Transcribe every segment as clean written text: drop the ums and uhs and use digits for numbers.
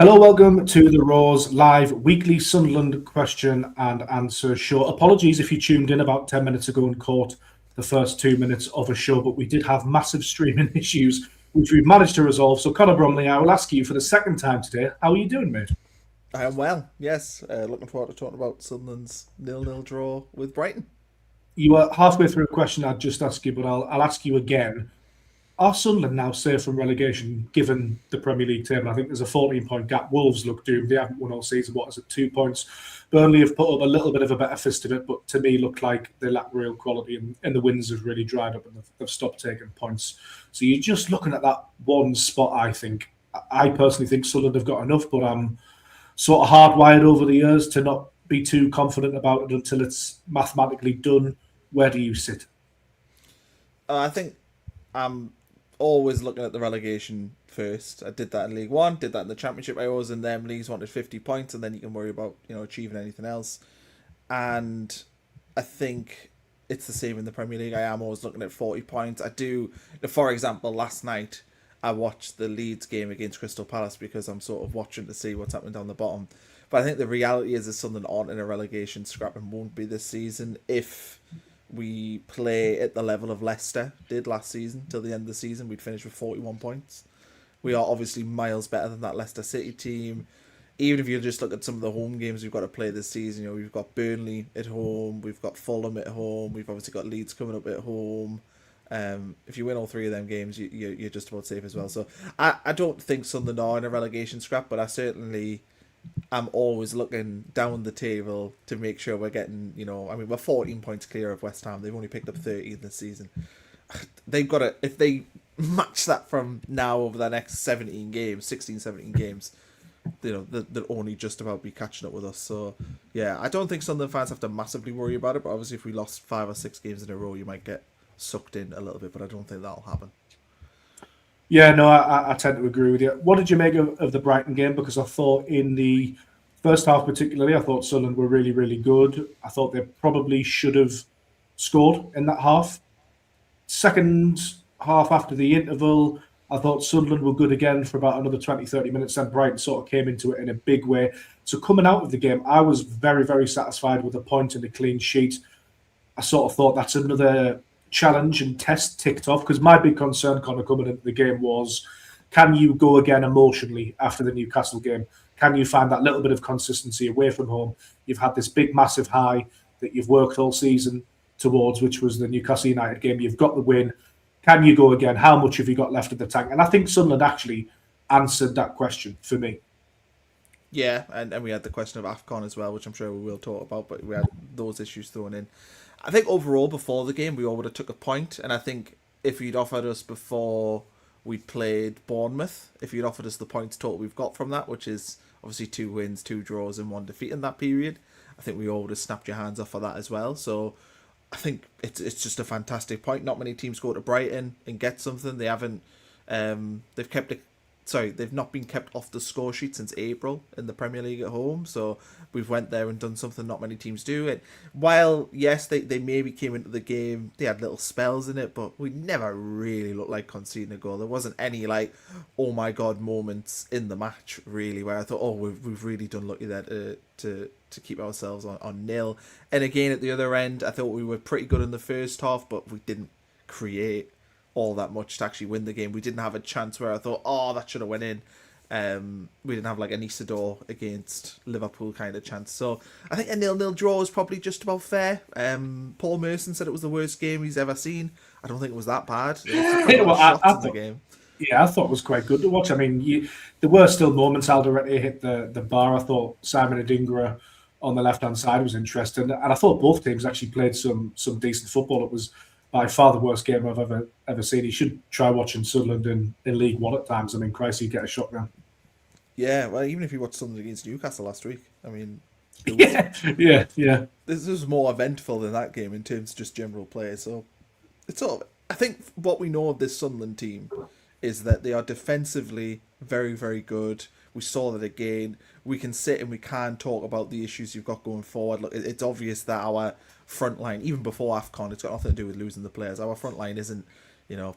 Hello, welcome to the Raw's live weekly Sunderland question and answer show. Apologies if you tuned in about 10 minutes ago and caught the first 2 minutes of a show, but we did have massive streaming issues, which we've managed to resolve. So, Conor Bromley, I will ask you for the second time today, how are you doing, mate? I am well, yes. Looking forward to talking about Sunderland's 0-0 draw with Brighton. You were halfway through a question I'd just asked you, but I'll ask you again. Are Sunderland now safe from relegation given the Premier League table? I think there's a 14-point gap. Wolves look doomed. They haven't won all season. What is it, 2 points? Burnley have put up a little bit of a better fist of it, but to me look like they lack real quality and the wins have really dried up and they've stopped taking points. So you're just looking at that one spot, I think. I personally think Sunderland have got enough, but I'm sort of hardwired over the years to not be too confident about it until it's mathematically done. Where do you sit? I think I'm always looking at the relegation first. I did that in League One, did that in the Championship. I always in them leagues wanted 50 points, and then you can worry about achieving anything else. And I think it's the same in the Premier League. I am always looking at 40 points. I do, for example, last night I watched the Leeds game against Crystal Palace because I'm sort of watching to see what's happening down the bottom. But I think the reality is that Sunderland aren't in a relegation scrap and won't be this season if we play at the level of Leicester did last season. Till the end of the season, we'd finish with 41 points. We are obviously miles better than that Leicester City team. Even if you just look at some of the home games we've got to play this season, we've got Burnley at home, we've got Fulham at home, we've obviously got Leeds coming up at home. If you win all three of them games, you're just about safe as well. So I don't think Sunderland are in a relegation scrap, but I'm always looking down the table to make sure we're getting, we're 14 points clear of West Ham. They've only picked up 30 this season. They've got to, if they match that from now over the next 16, 17 games, they'll only just about be catching up with us. So, yeah, I don't think Sunderland fans have to massively worry about it, but obviously if we lost 5 or 6 games in a row, you might get sucked in a little bit, but I don't think that'll happen. Yeah, no, I tend to agree with you. What did you make of the Brighton game? Because I thought in the first half particularly, I thought Sunderland were really, really good. I thought they probably should have scored in that half. Second half after the interval, I thought Sunderland were good again for about another 20, 30 minutes. Then Brighton sort of came into it in a big way. So coming out of the game, I was very, very satisfied with the point and the clean sheet. I sort of thought that's another challenge and test ticked off, because my big concern, Conor, coming into the game was, can you go again emotionally after the Newcastle game? Can you find that little bit of consistency away from home? You've had this big, massive high that you've worked all season towards, which was the Newcastle United game. You've got the win. Can you go again? How much have you got left in the tank? And I think Sunderland actually answered that question for me. Yeah, and we had the question of AFCON as well, which I'm sure we will talk about, but we had those issues thrown in. I think overall, before the game, we all would have took a point, and I think if you'd offered us before we played Bournemouth, if you'd offered us the points total we've got from that, which is obviously 2 wins, 2 draws, and 1 defeat in that period, I think we all would have snapped your hands off for that as well. So I think it's just a fantastic point. Not many teams go to Brighton and get something. They haven't. They've not been kept off the score sheet since April in the Premier League at home. So we've went there and done something not many teams do. And while, yes, they maybe came into the game, they had little spells in it, but we never really looked like conceding a goal. There wasn't any, oh my God moments in the match, really, where I thought, oh, we've really done lucky there to keep ourselves on nil. And again, at the other end, I thought we were pretty good in the first half, but we didn't create all that much to actually win the game. We didn't have a chance where I thought, oh, that should have went in. We didn't have an Isidore against Liverpool kind of chance. So I think a 0-0 draw is probably just about fair. Paul Merson said it was the worst game he's ever seen. I don't think it was that bad. There was I in thought, the game. Yeah, I thought it was quite good to watch. I mean, there were still moments. Alderete hit the bar. I thought Simon Adingra on the left-hand side was interesting. And I thought both teams actually played some decent football. It was by far the worst game I've ever seen. You should try watching Sunderland in League One at times. I mean, Christ, you get a shock now. Yeah, well, even if you watched Sunderland against Newcastle last week, I mean, yeah. This was more eventful than that game in terms of just general play. So it's sort of, I think what we know of this Sunderland team is that they are defensively very, very good. We saw that again. We can sit and we can talk about the issues you've got going forward. Look, it's obvious that our front line, even before AFCON, it's got nothing to do with losing the players. Our front line isn't,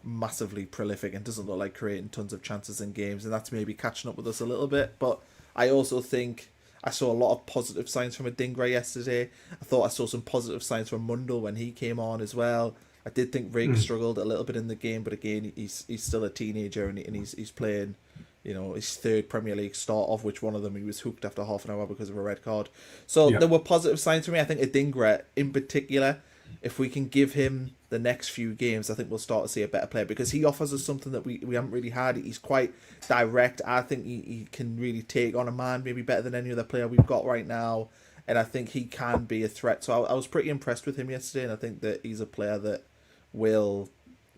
massively prolific and doesn't look like creating tons of chances in games, and that's maybe catching up with us a little bit. But I also think I saw a lot of positive signs from Adingra yesterday. I thought I saw some positive signs from Mundell when he came on as well. I did think Rigg struggled a little bit in the game, but again, he's still a teenager and he's playing, his third Premier League start, of which one of them he was hooked after half an hour because of a red card. So there were positive signs for me. I think Adingra in particular, if we can give him the next few games, I think we'll start to see a better player because he offers us something that we haven't really had. He's quite direct. I think he can really take on a man, maybe better than any other player we've got right now. And I think he can be a threat. So I was pretty impressed with him yesterday, and I think that he's a player that will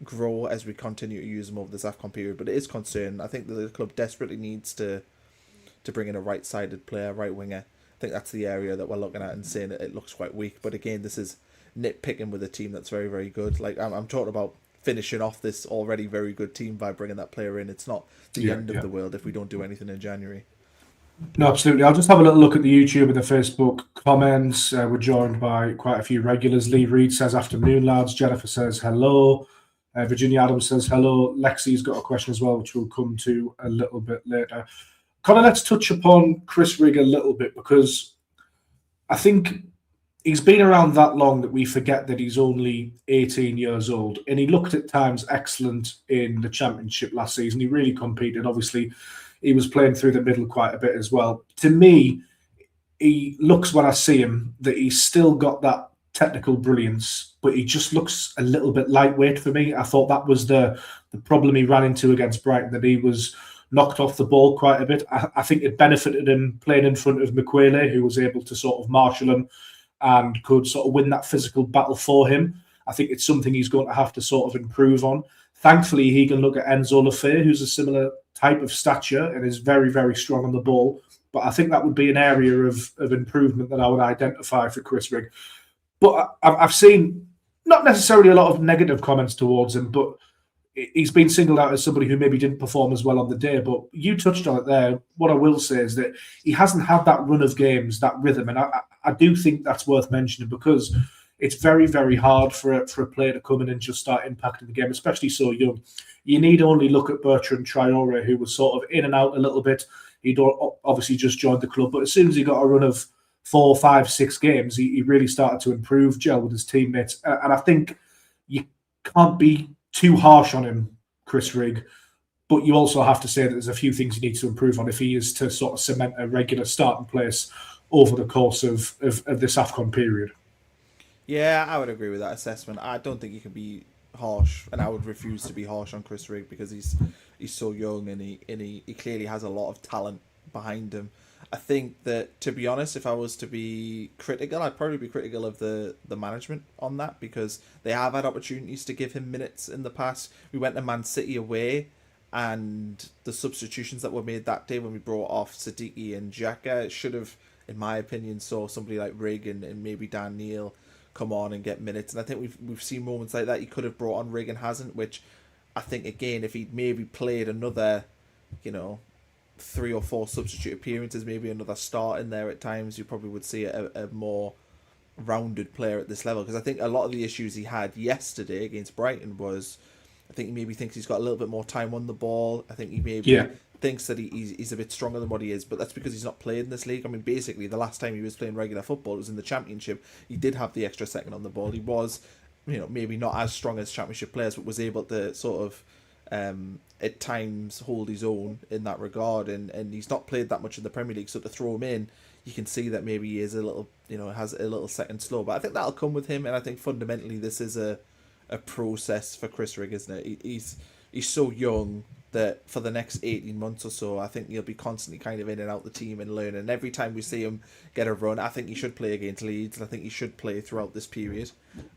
grow as we continue to use him over this AFCON period. But it is concerning. I think that the club desperately needs to bring in a right-sided player, right winger. I think that's the area that we're looking at and saying that it looks quite weak. But again, this is nitpicking with a team that's very, very good. Like I'm talking about finishing off this already very good team by bringing that player in. It's not the end of the world if we don't do anything in January. No, absolutely. I'll just have a little look at the YouTube and the Facebook comments. We're joined by quite a few regulars. Lee Reed says, afternoon, lads. Jennifer says, hello. Virginia Adams says, hello. Lexi's got a question as well, which we'll come to a little bit later. Connor, let's touch upon Chris Rigg a little bit because I think he's been around that long that we forget that he's only 18 years old. And he looked at times excellent in the Championship last season. He really competed. Obviously, he was playing through the middle quite a bit as well. To me, he looks, when I see him, that he's still got that technical brilliance, but he just looks a little bit lightweight for me. I thought that was the problem he ran into against Brighton, that he was knocked off the ball quite a bit. I think it benefited him playing in front of McQuayle, who was able to sort of marshal him and could sort of win that physical battle for him. I think it's something he's going to have to sort of improve on. Thankfully, he can look at Enzo Lefebvre, who's a similar type of stature and is very, very strong on the ball. But I think that would be an area of improvement that I would identify for Chris Rigg. But I've seen not necessarily a lot of negative comments towards him, but he's been singled out as somebody who maybe didn't perform as well on the day. But you touched on it there. What I will say is that he hasn't had that run of games, that rhythm. And I do think that's worth mentioning because it's very, very hard for a player to come in and just start impacting the game, especially so young. You need only look at Bertrand Traore, who was sort of in and out a little bit. He'd obviously just joined the club, but as soon as he got a run of 4, 5, 6 games, he really started to improve, gel with his teammates. And I think you can't be too harsh on him, Chris Rigg, but you also have to say that there's a few things he needs to improve on if he is to sort of cement a regular starting place over the course of this AFCON period. Yeah, I would agree with that assessment. I don't think you can be harsh, and I would refuse to be harsh on Chris Rigg because he's so young and he clearly has a lot of talent behind him. I think that, to be honest, if I was to be critical, I'd probably be critical of the management on that because they have had opportunities to give him minutes in the past. We went to Man City away, and the substitutions that were made that day when we brought off Siddiqui and Xhaka should have, in my opinion, saw somebody like Rigg and maybe Dan Neil come on and get minutes. And I think we've seen moments like that. He could have brought on Rigg and hasn't, which I think, again, if he'd maybe played another, 3 or 4 substitute appearances, maybe another start in there at times, you probably would see a more rounded player at this level. Because I think a lot of the issues he had yesterday against Brighton was, I think he maybe thinks he's got a little bit more time on the ball. I think he maybe thinks that he's a bit stronger than what he is, but that's because he's not played in this league. I mean, basically, the last time he was playing regular football, it was in the Championship. He did have the extra second on the ball. He was, maybe not as strong as Championship players, but was able to sort of, at times, hold his own in that regard. And he's not played that much in the Premier League, so to throw him in, you can see that maybe he is a little, has a little second slow. But I think that'll come with him, and I think fundamentally this is a process for Chris Rigg, isn't it? He's so young that for the next 18 months or so, I think he'll be constantly kind of in and out the team and learning. And every time we see him get a run, I think he should play against Leeds. I think he should play throughout this period.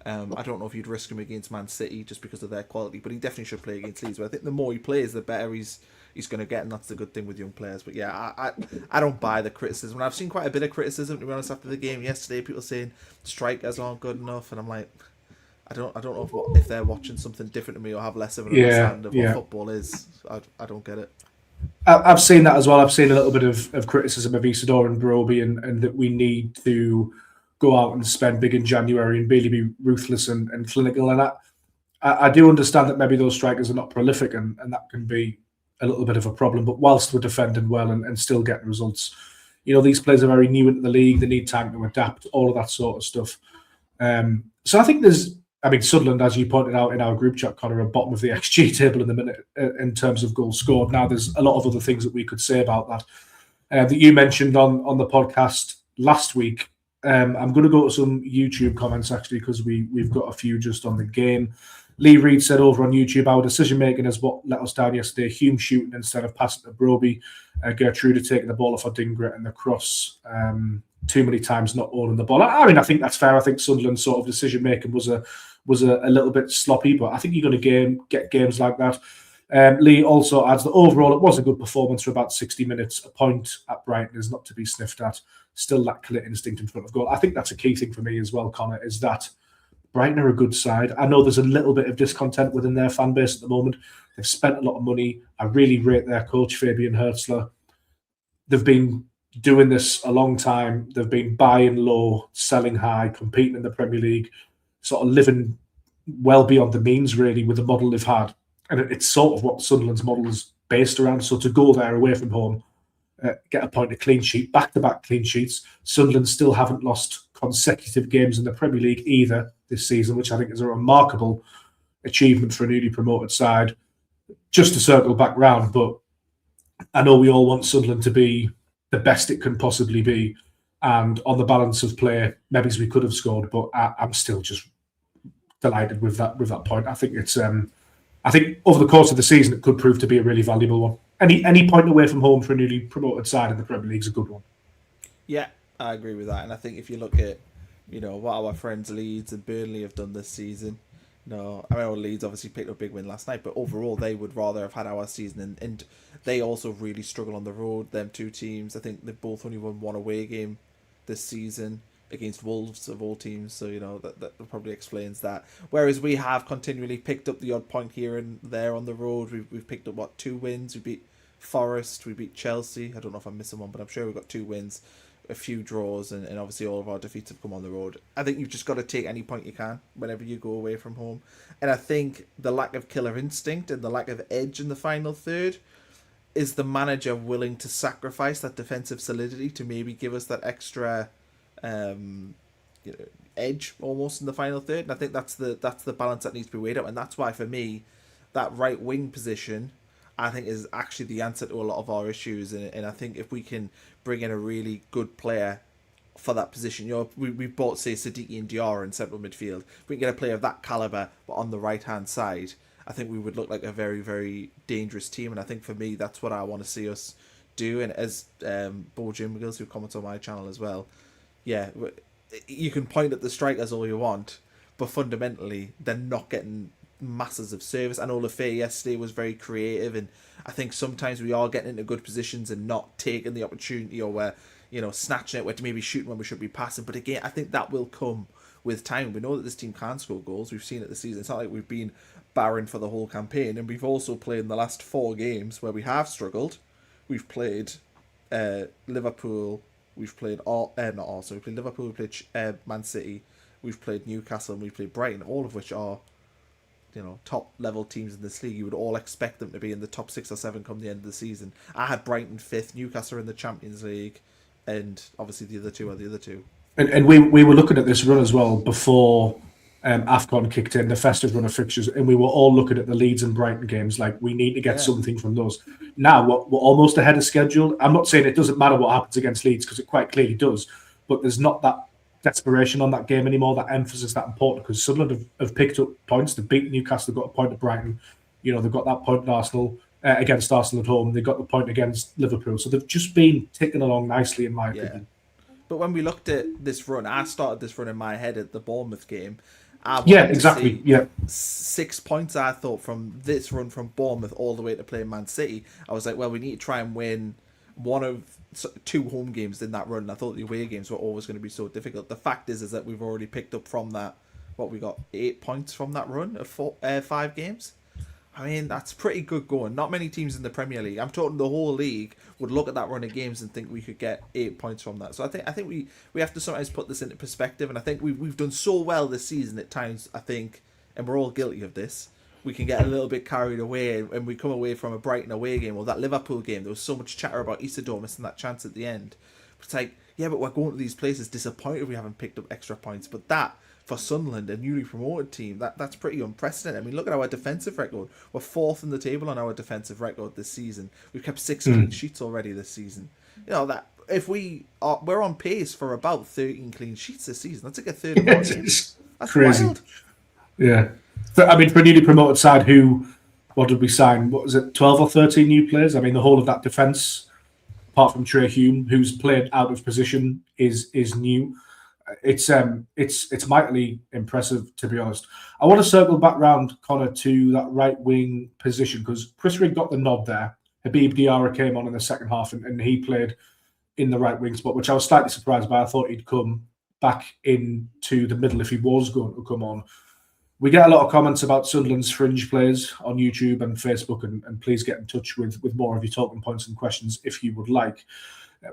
I don't know if you'd risk him against Man City just because of their quality, but he definitely should play against Leeds. But I think the more he plays, the better he's going to get, and that's the good thing with young players. But yeah, I don't buy the criticism. And I've seen quite a bit of criticism, to be honest, after the game yesterday. People saying strikers aren't good enough, and I'm like, I don't know if they're watching something different to me or have less of an understanding of what football is. I don't get it. I've seen that as well. I've seen a little bit of criticism of Isidore and Broby and that we need to go out and spend big in January and really be ruthless and clinical. And I do understand that maybe those strikers are not prolific and that can be a little bit of a problem. But whilst we're defending well and still getting results, these players are very new into the league. They need time to adapt, all of that sort of stuff. So I think Sunderland, as you pointed out in our group chat, Connor, are bottom of the XG table in the minute in terms of goals scored. Now, there's a lot of other things that we could say about that you mentioned on the podcast last week. I'm going to go to some YouTube comments, actually, because we've got a few just on the game. Lee Reid said over on YouTube, our decision-making is what let us down yesterday. Hume shooting instead of passing to Broby. Geertruida taking the ball off Adingra and the cross too many times, not owning the ball. I think that's fair. I think Sunderland's sort of decision-making was a little bit sloppy, but I think you're going to get games like that. Lee also adds that overall it was a good performance for about 60 minutes. A point at Brighton is not to be sniffed at. Still lack clear instinct in front of goal. I think that's a key thing for me as well, Connor, is that Brighton are a good side. I know there's a little bit of discontent within their fan base at the moment. They've spent a lot of money. I really rate their coach, Fabian Hertzler. They've been doing this a long time. They've been buying low, selling high, competing in the Premier League, sort of living well beyond the means, really, with the model they've had. And it's sort of what Sunderland's model is based around. So to go there away from home, get a point, a clean sheet, back-to-back clean sheets. Sunderland still haven't lost consecutive games in the Premier League either this season, which I think is a remarkable achievement for a newly promoted side. Just to circle back round, but I know we all want Sunderland to be the best it can possibly be. And on the balance of play, maybe we could have scored, but I'm still just delighted with that point. I think it's I think over the course of the season it could prove to be a really valuable one. Any point away from home for a newly promoted side in the Premier League is a good one. Yeah, I agree with that. And I think if you look at, what our friends Leeds and Burnley have done this season, Leeds obviously picked up a big win last night, but overall they would rather have had our season, and they also really struggle on the road, them two teams. I think they've both only won one away game this season against Wolves of all teams, so that probably explains that. Whereas we have continually picked up the odd point here and there on the road. We've picked up 2 wins. We beat Forest, we beat Chelsea. I don't know if I'm missing one, but I'm sure we've got 2 wins, a few draws, and obviously all of our defeats have come on the road. I think you've just got to take any point you can whenever you go away from home. And I think the lack of killer instinct and the lack of edge in the final third is the manager willing to sacrifice that defensive solidity to maybe give us that extra edge almost in the final third. And I think that's the balance that needs to be weighed up, and that's why for me that right wing position I think is actually the answer to a lot of our issues. And I think if we can bring in a really good player for that position, we bought, say, Siddiqui and Diarra in central midfield. If we can get a player of that calibre but on the right hand side, I think we would look like a very, very dangerous team. And I think for me that's what I want to see us do. And as Bo Jimgills, who comments on my channel as well, yeah, you can point at the strikers all you want, but fundamentally they're not getting masses of service. I know Lefay yesterday was very creative, and I think sometimes we are getting into good positions and not taking the opportunity, or we're snatching it, we're maybe shooting when we should be passing. But again, I think that will come with time. We know that this team can score goals. We've seen it this season. It's not like we've been barren for the whole campaign, and we've also played in the last 4 games where we have struggled. We've played Liverpool, we've played we played Liverpool, we played Man City, we've played Newcastle, and we've played Brighton, all of which are top level teams in this league. You would all expect them to be in the top 6 or 7 come the end of the season. I had Brighton 5th, Newcastle in the Champions League, and obviously the other two are the other two. And we were looking at this run as well before AFCON kicked in, the festive run of fixtures, and we were all looking at the Leeds and Brighton games like we need to get something from those. Now we're almost ahead of schedule. I'm not saying it doesn't matter what happens against Leeds, because it quite clearly does, but there's not that desperation on that game anymore, that emphasis, that important, because Sunderland have picked up points. They've beaten Newcastle, they've got a point at Brighton, they've got that point at Arsenal, against Arsenal at home, they've got the point against Liverpool, so they've just been ticking along nicely in my opinion. But when we looked at this run, I started this run in my head at the Bournemouth game. Exactly. 6 points, I thought, from this run from Bournemouth all the way to playing Man City. I was like, well, we need to try and win one of 2 home games in that run. And I thought the away games were always going to be so difficult. The fact is that we've already picked up from that, we got 8 points from that run of 5 games. I mean, that's pretty good going. Not many teams in the Premier League, I'm talking the whole league, would look at that run of games and think we could get 8 points from that. So I think we have to sometimes put this into perspective, and I think we've done so well this season at times, I think, and we're all guilty of this, we can get a little bit carried away, and we come away from a Brighton away game or that Liverpool game. There was so much chatter about Isidore missing that chance at the end. It's like, yeah, but we're going to these places disappointed we haven't picked up extra points. But that, for Sunderland, a newly promoted team, that's pretty unprecedented. I mean, look at our defensive record. We're fourth in the table on our defensive record this season. We've kept 6 clean sheets already this season. You know, that if we're on pace for about 13 clean sheets this season. That's like a third of our games. That's crazy. Wild. Yeah. I mean, for a newly promoted side what did we sign? What was it, 12 or 13 new players? I mean, the whole of that defence, apart from Trey Hume, who's played out of position, is new. It's mightily impressive, to be honest. I want to circle back round, Connor, to that right wing position, because Chris Rigg got the nod there. Habib Diarra came on in the second half, and he played in the right wing spot, which I was slightly surprised by. I thought he'd come back into the middle if he was going to come on. We get a lot of comments about Sunderland's fringe players on YouTube and Facebook, and please get in touch with more of your talking points and questions if you would like.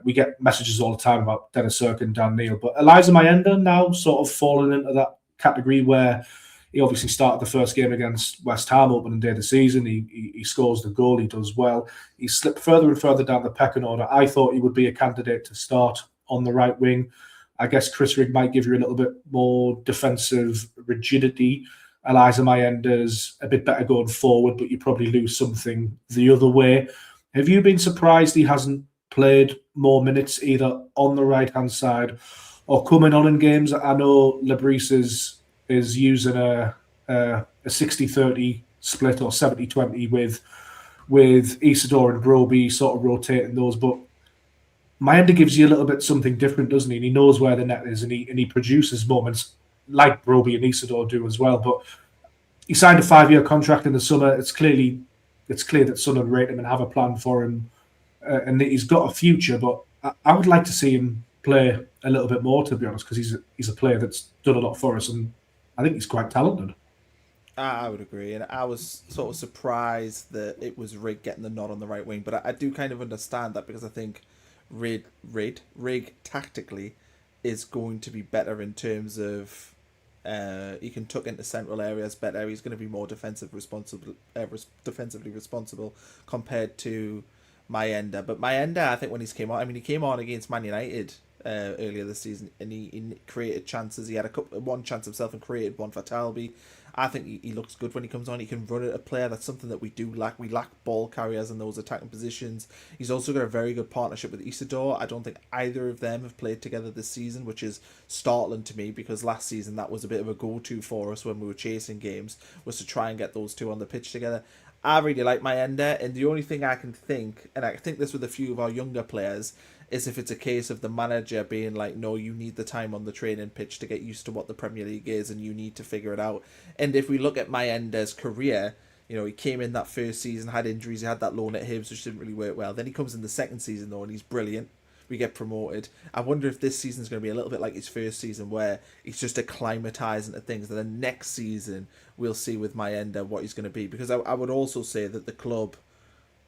We get messages all the time about Dennis Cirkin, Dan Neil, but Elijah Mayenda now sort of fallen into that category where he obviously started the first game against West Ham opening day of the season. He scores the goal, he does well. He slipped further and further down the pecking order. I thought he would be a candidate to start on the right wing. I guess Chris Rigg might give you a little bit more defensive rigidity. Elijah Mayenda's a bit better going forward, but you probably lose something the other way. Have you been surprised he hasn't played more minutes either on the right-hand side or coming on in games? I know Le Bris is using a 60-30 split or 70-20 with Isidore and Broby sort of rotating those, but Mayenda gives you a little bit something different, doesn't he? And he knows where the net is, and he produces moments like Broby and Isidore do as well. But he signed a 5-year contract in the summer. It's clear that Sunderland rate him and have a plan for him, and he's got a future. But I would like to see him play a little bit more, to be honest, because he's a player that's done a lot for us, and I think he's quite talented. I would agree, and I was sort of surprised that it was Rigg getting the nod on the right wing, but I do kind of understand that, because I think Rigg tactically is going to be better in terms of he can tuck into central areas better. He's going to be more defensively responsible compared to Mayenda. But Mayenda, I think when he came on, he came on against Man United earlier this season, and he created chances. He had one chance himself and created one for Talby. I think he looks good when he comes on. He can run at a player. That's something that we do lack. We lack ball carriers in those attacking positions. He's also got a very good partnership with Isidore. I don't think either of them have played together this season, which is startling to me, because last season that was a bit of a go-to for us when we were chasing games, was to try and get those two on the pitch together. I really like Mayenda, and the only thing I can think, and I think this with a few of our younger players, is if it's a case of the manager being like, no, you need the time on the training pitch to get used to what the Premier League is, and you need to figure it out. And if we look at Mayenda's career, he came in that first season, had injuries, he had that loan at Hibs, which didn't really work well. Then he comes in the second season, though, and he's brilliant. We get promoted. I wonder if this season's going to be a little bit like his first season, where he's just acclimatising to things. And then next season, we'll see with Mayenda what he's going to be. Because I would also say that the club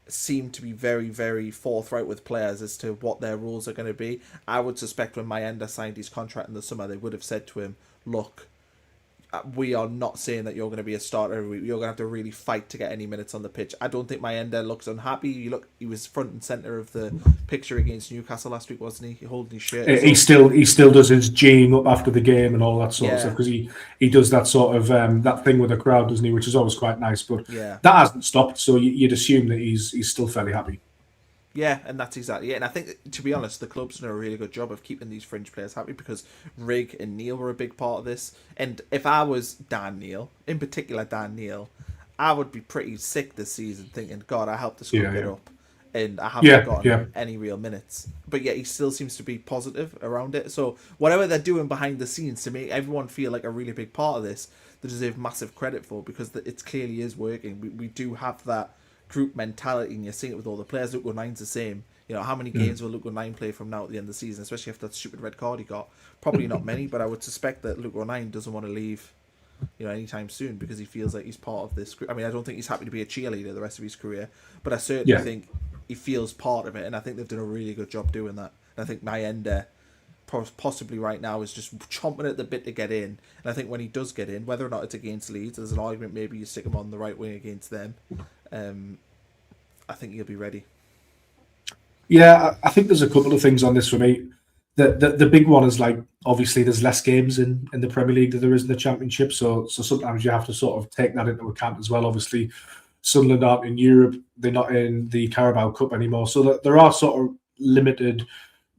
seem to be very, very forthright with players as to what their roles are going to be. I would suspect when Mayenda signed his contract in the summer, they would have said to him, look, we are not saying that you're going to be a starter. You're going to have to really fight to get any minutes on the pitch. I don't think Mayenda looks unhappy. He was front and centre of the picture against Newcastle last week, wasn't he? Holding his shirt. He still does his G'ing up after the game and all that sort of stuff, because he does that sort of that thing with the crowd, doesn't he? Which is always quite nice. But that hasn't stopped, so you'd assume that he's still fairly happy. Yeah, and that's exactly it. And I think, to be honest, the club's done a really good job of keeping these fringe players happy, because Rigg and Neil were a big part of this. And if I was Dan Neil, in particular Dan Neil, I would be pretty sick this season thinking, God, I helped the squad get up, and I haven't gotten any real minutes. But yet he still seems to be positive around it. So whatever they're doing behind the scenes to make everyone feel like a really big part of this, they deserve massive credit for, because it clearly is working. We do have that group mentality, and you're seeing it with all the players. Luke 9's the same. How many games will Luke 9 play from now at the end of the season, especially after that stupid red card he got? Probably not many, but I would suspect that Luke 9 doesn't want to leave anytime soon, because he feels like he's part of this group. I mean, I don't think he's happy to be a cheerleader the rest of his career, but I certainly think he feels part of it, and I think they've done a really good job doing that. And I think Mayenda possibly right now is just chomping at the bit to get in. And I think when he does get in, whether or not it's against Leeds, there's an argument maybe you stick him on the right wing against them. I think he'll be ready. Yeah, I think there's a couple of things on this for me. The big one is like obviously there's less games in the Premier League than there is in the Championship, so sometimes you have to sort of take that into account as well. Obviously, Sunderland aren't in Europe; they're not in the Carabao Cup anymore, so there are sort of limited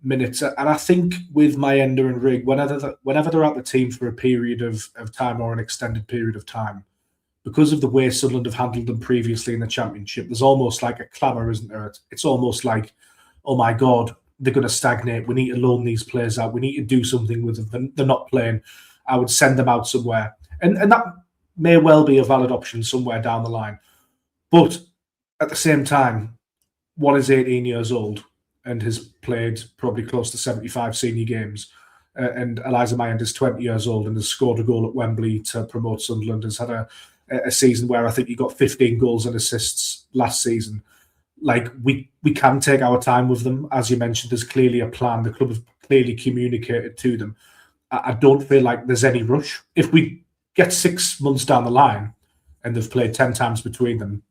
minutes. And I think with Mayenda and Rigg, whenever they're out the team for a period of time or an extended period of time, because of the way Sunderland have handled them previously in the Championship, there's almost like a clamour, isn't there? It's almost like, oh my God, they're going to stagnate. We need to loan these players out. We need to do something with them. They're not playing. I would send them out somewhere. And that may well be a valid option somewhere down the line. But at the same time, one is 18 years old and has played probably close to 75 senior games. And Eliza Mayand is 20 years old and has scored a goal at Wembley to promote Sunderland. Has had a season where I think he got 15 goals and assists last season. Like, we can take our time with them. As you mentioned, there's clearly a plan. The club have clearly communicated to them. I don't feel like there's any rush. If we get 6 months down the line and they've played 10 times between them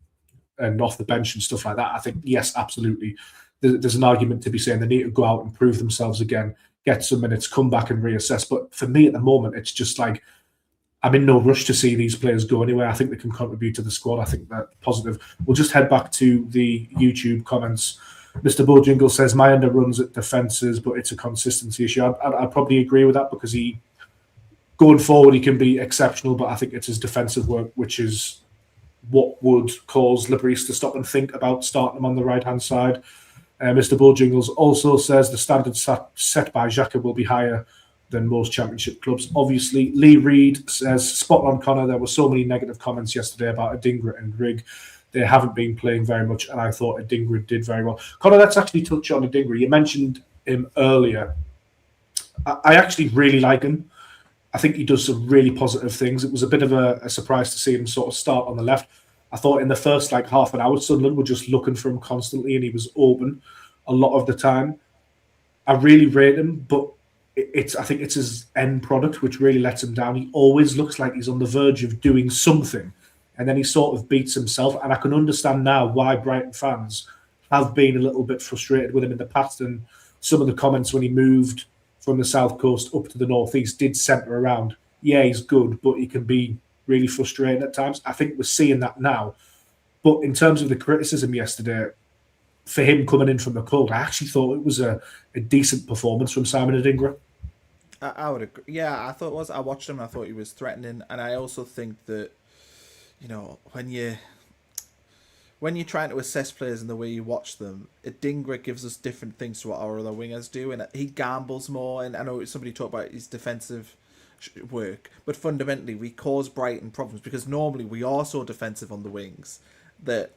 and off the bench and stuff like that, I think, yes, absolutely. There's an argument to be saying they need to go out and prove themselves again, get some minutes, come back and reassess. But for me at the moment, it's just like, I'm in no rush to see these players go anywhere. I think they can contribute to the squad. I think that's positive. We'll just head back to the YouTube comments. Mr. Bojingle says, Mayenda runs at defences, but it's a consistency issue. I'd probably agree with that because going forward, he can be exceptional, but I think it's his defensive work, which is what would cause Le Bris to stop and think about starting him on the right-hand side. Mr. Bojingles also says the standard set by Xhaka will be higher than most Championship clubs. Obviously, Lee Reid says, spot on, Connor, there were so many negative comments yesterday about Adingra and Rigg. They haven't been playing very much, and I thought Adingra did very well. Connor, let's actually touch on Adingra. You mentioned him earlier. I actually really like him. I think he does some really positive things. It was a bit of a surprise to see him sort of start on the left. I thought in the first half an hour, Sunderland were just looking for him constantly, and he was open a lot of the time. I really rate him, but I think it's his end product which really lets him down. He always looks like he's on the verge of doing something, and then he sort of beats himself. And I can understand now why Brighton fans have been a little bit frustrated with him in the past. And some of the comments when he moved from the south coast up to the northeast did centre around, yeah, he's good, but he can be really frustrating at times. I think we're seeing that now. But in terms of the criticism yesterday, for him coming in from the cold, I actually thought it was a decent performance from Simon Adingra. I would agree. Yeah, I thought it was. I watched him and I thought he was threatening. And I also think that, when you're trying to assess players in the way you watch them, Adingra gives us different things to what our other wingers do. And he gambles more. And I know somebody talked about his defensive work. But fundamentally, we cause Brighton problems because normally we are so defensive on the wings that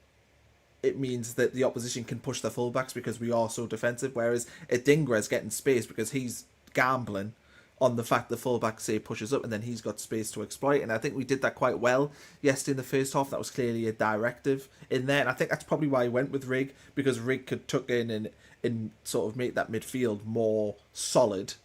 it means that the opposition can push their fullbacks because we are so defensive. Whereas Adingra is getting space because he's gambling on the fact the fullback, say, pushes up and then he's got space to exploit. And I think we did that quite well yesterday in the first half. That was clearly a directive in there. And I think that's probably why he went with Rigg, because Rigg could tuck in and sort of make that midfield more solid.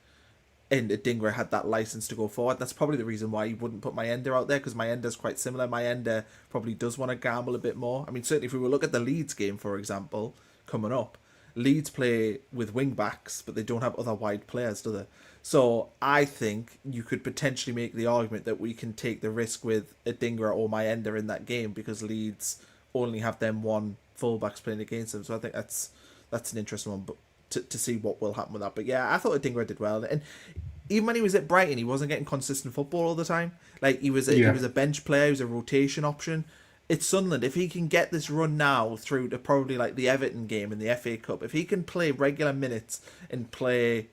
And Adingra had that license to go forward. That's probably the reason why he wouldn't put Mayenda out there, because Mayenda's quite similar. Mayenda probably does want to gamble a bit more. I mean, certainly if we were look at the Leeds game, for example, coming up, Leeds play with wing backs, but they don't have other wide players, do they? So I think you could potentially make the argument that we can take the risk with Adingra or Mayenda in that game because Leeds only have them one fullbacks playing against them. So I think that's an interesting one, but to see what will happen with that. But yeah, I thought Adingra did well, and even when he was at Brighton, he wasn't getting consistent football all the time. Like he was a bench player, he was a rotation option. It's Sunderland. If he can get this run now through to probably like the Everton game in the FA Cup, if he can play regular minutes and play,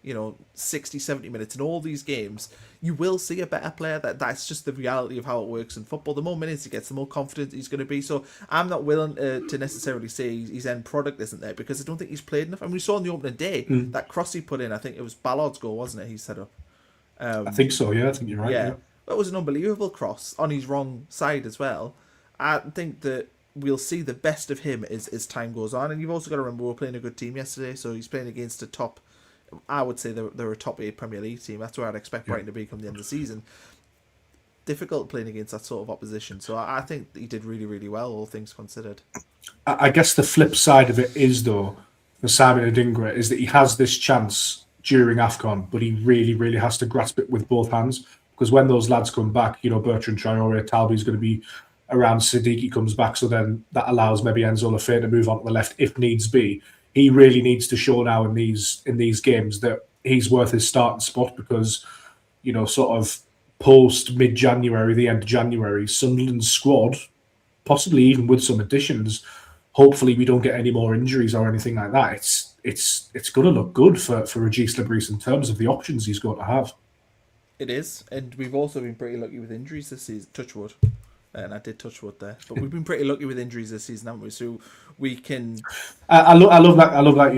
60, 70 minutes in all these games, you will see a better player. That's just the reality of how it works in football. The more minutes he gets, the more confident he's going to be. So I'm not willing to necessarily say his end product isn't there because I don't think he's played enough. And we saw in the opening day, that cross he put in, I think it was Ballard's goal, wasn't it? He set up. I think so, yeah. I think you're right. Yeah. That was an unbelievable cross on his wrong side as well. I think that we'll see the best of him as time goes on. And you've also got to remember we were playing a good team yesterday, so he's playing against a top I would say they're a top 8 Premier League team. That's where I'd expect Brighton to be come the end of the season. Difficult playing against that sort of opposition. So I think he did really, really well, all things considered. I guess the flip side of it is, though, for Simon Adingra, is that he has this chance during AFCON, but he really, really has to grasp it with both hands. Because when those lads come back, Bertrand Traore, Talby's going to be around, Siddiqui comes back, so then that allows maybe Enzo Lefebvre to move on to the left if needs be. He really needs to show now in these games that he's worth his starting spot, because, sort of post mid-January, the end of January, Sunderland's squad, possibly even with some additions, hopefully we don't get any more injuries or anything like that. It's going to look good for Régis Le Bris in terms of the options he's going to have. It is, and we've also been pretty lucky with injuries this season. Touch wood. And I did touch wood there, but we've been pretty lucky with injuries this season, haven't we? So we can. I love that. I love that.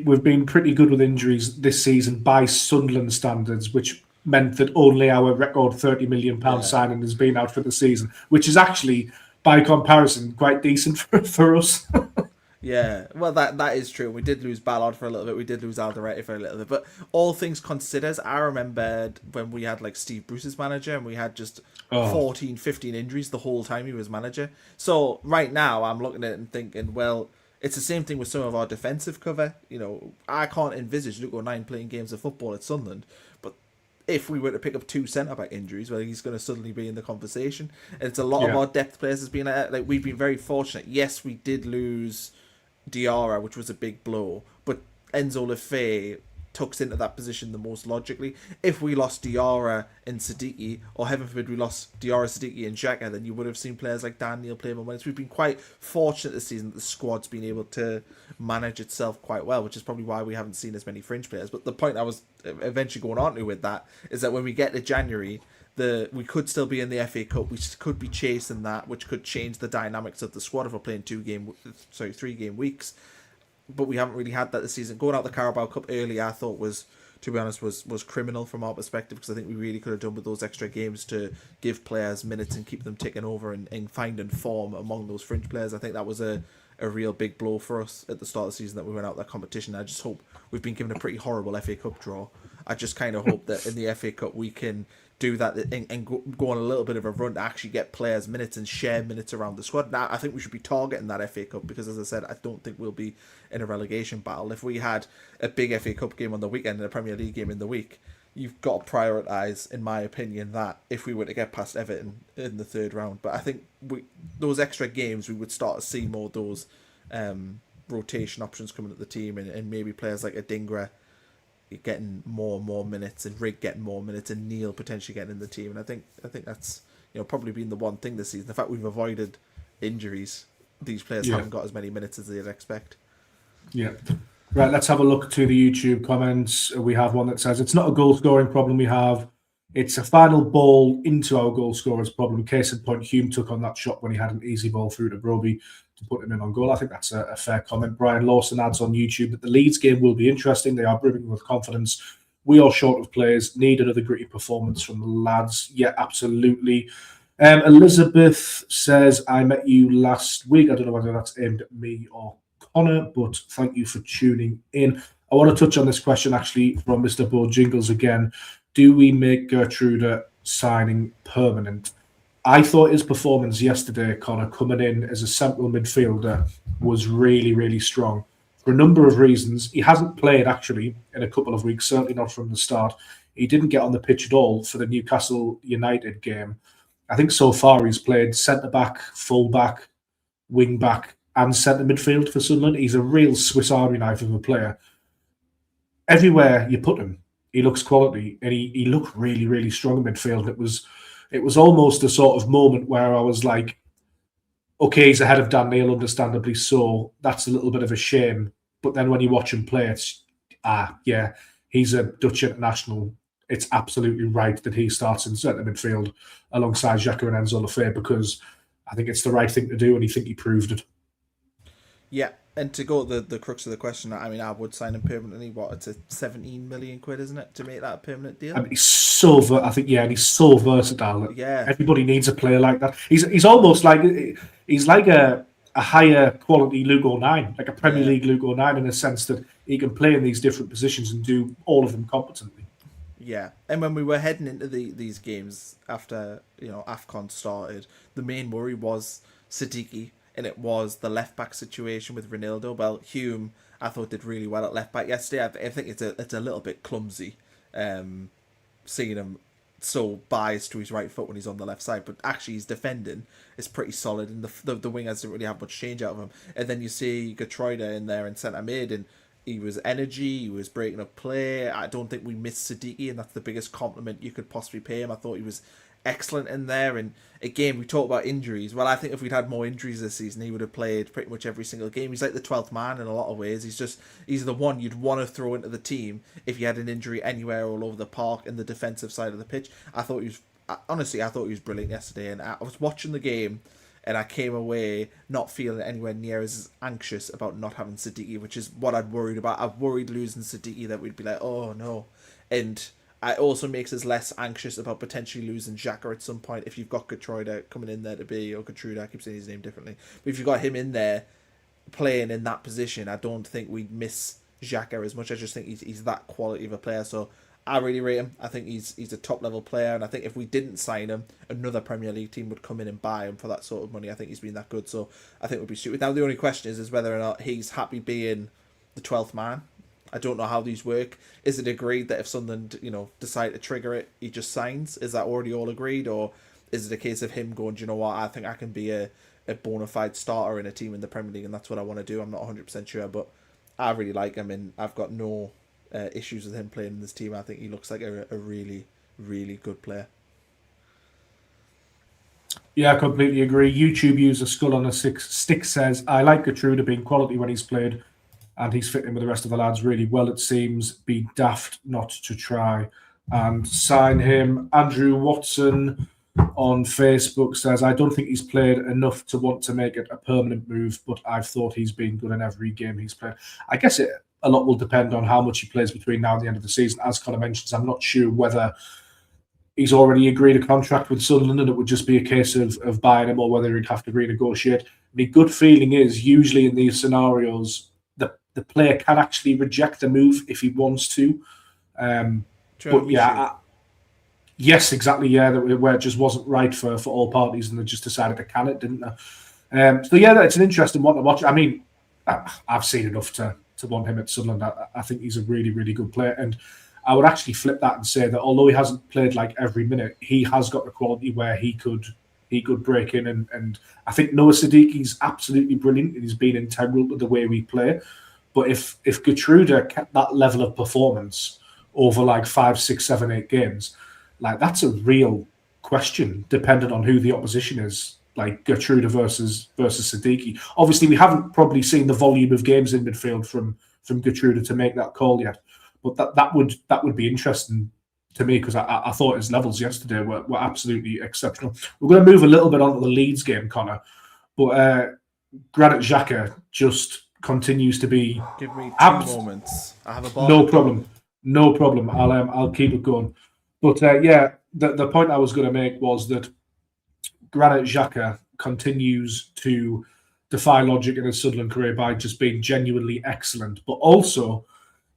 We've been pretty good with injuries this season by Sunderland standards, which meant that only our record £30 million signing has been out for the season, which is actually, by comparison, quite decent for us. Yeah, well, that is true. We did lose Ballard for a little bit. We did lose Alderete for a little bit. But all things considered, I remembered when we had like Steve Bruce's manager and we had just 14, 15 injuries the whole time he was manager. So right now I'm looking at it and thinking, well, it's the same thing with some of our defensive cover. I can't envisage Luke O'Nien playing games of football at Sunderland. But if we were to pick up 2 centre-back injuries, well, he's going to suddenly be in the conversation. And it's a lot of our depth players has been like, we've been very fortunate. Yes, we did lose Diarra, which was a big blow, but Enzo Lefebvre tucks into that position the most logically. If we lost Diarra and Siddiqui, or heaven forbid we lost Diarra, Siddiqui and Xhaka, then you would have seen players like Dan Neil play more minutes. We've been quite fortunate this season that the squad's been able to manage itself quite well, which is probably why we haven't seen as many fringe players. But the point I was eventually going on to with that is that when we get to January, we could still be in the FA Cup. We could be chasing that, which could change the dynamics of the squad if we're playing 3 game weeks. But we haven't really had that this season. Going out the Carabao Cup early, I thought was criminal from our perspective, because I think we really could have done with those extra games to give players minutes and keep them ticking over and finding form among those fringe players. I think that was a real big blow for us at the start of the season that we went out that competition. I just hope we've been given a pretty horrible FA Cup draw. I just kind of hope that in the FA Cup we can do that and go on a little bit of a run to actually get players minutes and share minutes around the squad. Now, I think we should be targeting that FA Cup because, as I said, I don't think we'll be in a relegation battle. If we had a big FA Cup game on the weekend and a Premier League game in the week, you've got to prioritise, in my opinion, that if we were to get past Everton in the third round. But I think those extra games, we would start to see more of those rotation options coming at the team, and maybe players like Adingra getting more and more minutes, and Rigg getting more minutes, and Neil potentially getting in the team. And I think that's probably been the one thing this season. The fact we've avoided injuries, these players haven't got as many minutes as they'd expect. Yeah. Right, let's have a look to the YouTube comments. We have one that says, it's not a goal scoring problem we have. It's a final ball into our goal scorer's problem. Case in point, Hume took on that shot when he had an easy ball through to Broby to put him in on goal. I think that's a fair comment. Brian Lawson adds on YouTube that the Leeds game will be interesting. They are brimming with confidence. We are short of players. Need another gritty performance from the lads. Yeah, absolutely. Elizabeth says, I met you last week. I don't know whether that's aimed at me or Connor, but thank you for tuning in. I want to touch on this question actually from Mr. Bo Jingles again. Do we make Geertruida signing permanent? I thought his performance yesterday, Connor, coming in as a central midfielder was really, really strong for a number of reasons. He hasn't played actually in a couple of weeks, certainly not from the start. He didn't get on the pitch at all for the Newcastle United game. I think so far he's played centre-back, full-back, wing-back and centre midfield for Sunderland. He's a real Swiss Army knife of a player. Everywhere you put him, he looks quality, and he looked really, really strong in midfield. It was almost a sort of moment where I was like, okay, he's ahead of Dan Neil, understandably so. That's a little bit of a shame. But then when you watch him play, it's, yeah, he's a Dutch international. It's absolutely right that he starts in centre midfield alongside Xhaka and Enzo Lefebvre, because I think it's the right thing to do, and I think he proved it. Yeah, and to go to the crux of the question, I mean, I would sign him permanently. What, it's a 17 million quid, isn't it, to make that a permanent deal? And he's so, and he's so versatile. Yeah, everybody needs a player like that. He's almost like he's like a a higher quality Lugo 9, like a Premier Yeah. League Lugo 9, in a sense that he can play in these different positions and do all of them competently. Yeah, and when we were heading into these games after AFCON started, the main worry was Siddiqui, and it was the left back situation with Ronaldo. Well, Hume I thought did really well at left back yesterday. I think it's a little bit clumsy, seeing him so biased to his right foot when he's on the left side, but actually his defending is pretty solid, and the wingers didn't really have much change out of him. And then you see Geertruida in there in centre mid, and he was energy, he was breaking up play. I don't think we missed Siddiqui, and that's the biggest compliment you could possibly pay him. I thought he was excellent in there. And again, we talk about injuries. Well, I think if we'd had more injuries this season, he would have played pretty much every single game. He's like the 12th man in a lot of ways. He's the one you'd want to throw into the team if you had an injury anywhere all over the park in the defensive side of the pitch. I thought he was brilliant yesterday, and I was watching the game, and I came away not feeling anywhere near as anxious about not having Siddiqui, which is what I'd worried about. I worried losing Siddiqui that we'd be like, oh no. And it also makes us less anxious about potentially losing Xhaka at some point if you've got Geertruida coming in there to be, or Geertruida, I keep saying his name differently. But if you've got him in there playing in that position, I don't think we'd miss Xhaka as much. I just think he's that quality of a player. So I really rate him. I think he's a top level player, and I think if we didn't sign him, another Premier League team would come in and buy him for that sort of money. I think he's been that good, so I think we'd be stupid. Now the only question is whether or not he's happy being the 12th man. I don't know how these work. Is it agreed that if Sunderland, decide to trigger it, he just signs? Is that already all agreed, or is it a case of him going, do you know what, I think I can be a bona fide starter in a team in the Premier League, and that's what I want to do? I'm not 100% sure, but I really like him, and I've got no issues with him playing in this team. I think he looks like a really, really good player. Yeah, I completely agree. YouTube user Skull on a Stick says, I like Geertruida being quality when he's played, and he's fitting with the rest of the lads really well, it seems. Be daft not to try and sign him. Andrew Watson on Facebook says, I don't think he's played enough to want to make it a permanent move, but I've thought he's been good in every game he's played. I guess a lot will depend on how much he plays between now and the end of the season. As Connor mentions, I'm not sure whether he's already agreed a contract with Sunderland and it would just be a case of buying him, or whether he'd have to renegotiate. My good feeling is usually in these scenarios, the player can actually reject the move if he wants to. But yeah, yes, exactly. Yeah, where it just wasn't right for all parties, and they just decided to can it, didn't they? So yeah, it's an interesting one to watch. I mean, I've seen enough to want him at Sunderland. I think he's a really, really good player, and I would actually flip that and say that although he hasn't played like every minute, he has got the quality where he could break in, and I think Noah Siddiqui's absolutely brilliant, and he's been integral to the way we play. But if Geertruida kept that level of performance over like 5, 6, 7, 8 games, like that's a real question, depending on who the opposition is. Like Geertruida versus Siddiqui. Obviously, we haven't probably seen the volume of games in midfield from Geertruida to make that call yet. But that would be interesting to me, because I thought his levels yesterday were absolutely exceptional. We're going to move a little bit onto the Leeds game, Connor, but Granit Xhaka just continues to be. Give me 2 moments. I have a ball. No problem. I'll keep it going. But yeah, the point I was going to make was that Granit Xhaka continues to defy logic in his Sunderland career by just being genuinely excellent, but also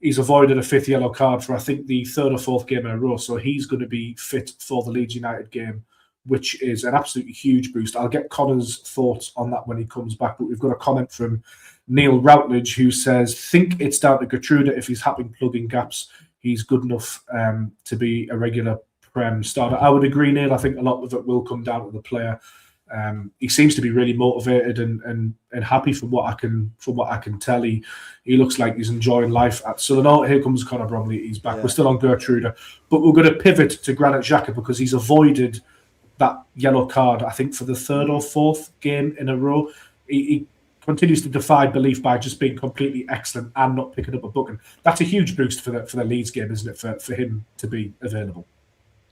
he's avoided a 5th yellow card for I think the 3rd or 4th game in a row, so he's going to be fit for the Leeds United game, which is an absolutely huge boost. I'll get Connor's thoughts on that when he comes back, but we've got a comment from Neil Routledge who says, think it's down to Geertruida if he's happy plugging gaps. He's good enough to be a regular Prem starter. I would agree, Neil. I think a lot of it will come down to the player. He seems to be really motivated and happy from what I can tell. He looks like he's enjoying life at Sunderland. Here comes Conor Bromley. He's back. Yeah. We're still on Geertruida, but we're going to pivot to Granit Xhaka because he's avoided that yellow card, I think, for the 3rd or 4th game in a row. He continues to defy belief by just being completely excellent and not picking up a booking. That's a huge boost for the Leeds game, isn't it, for him to be available?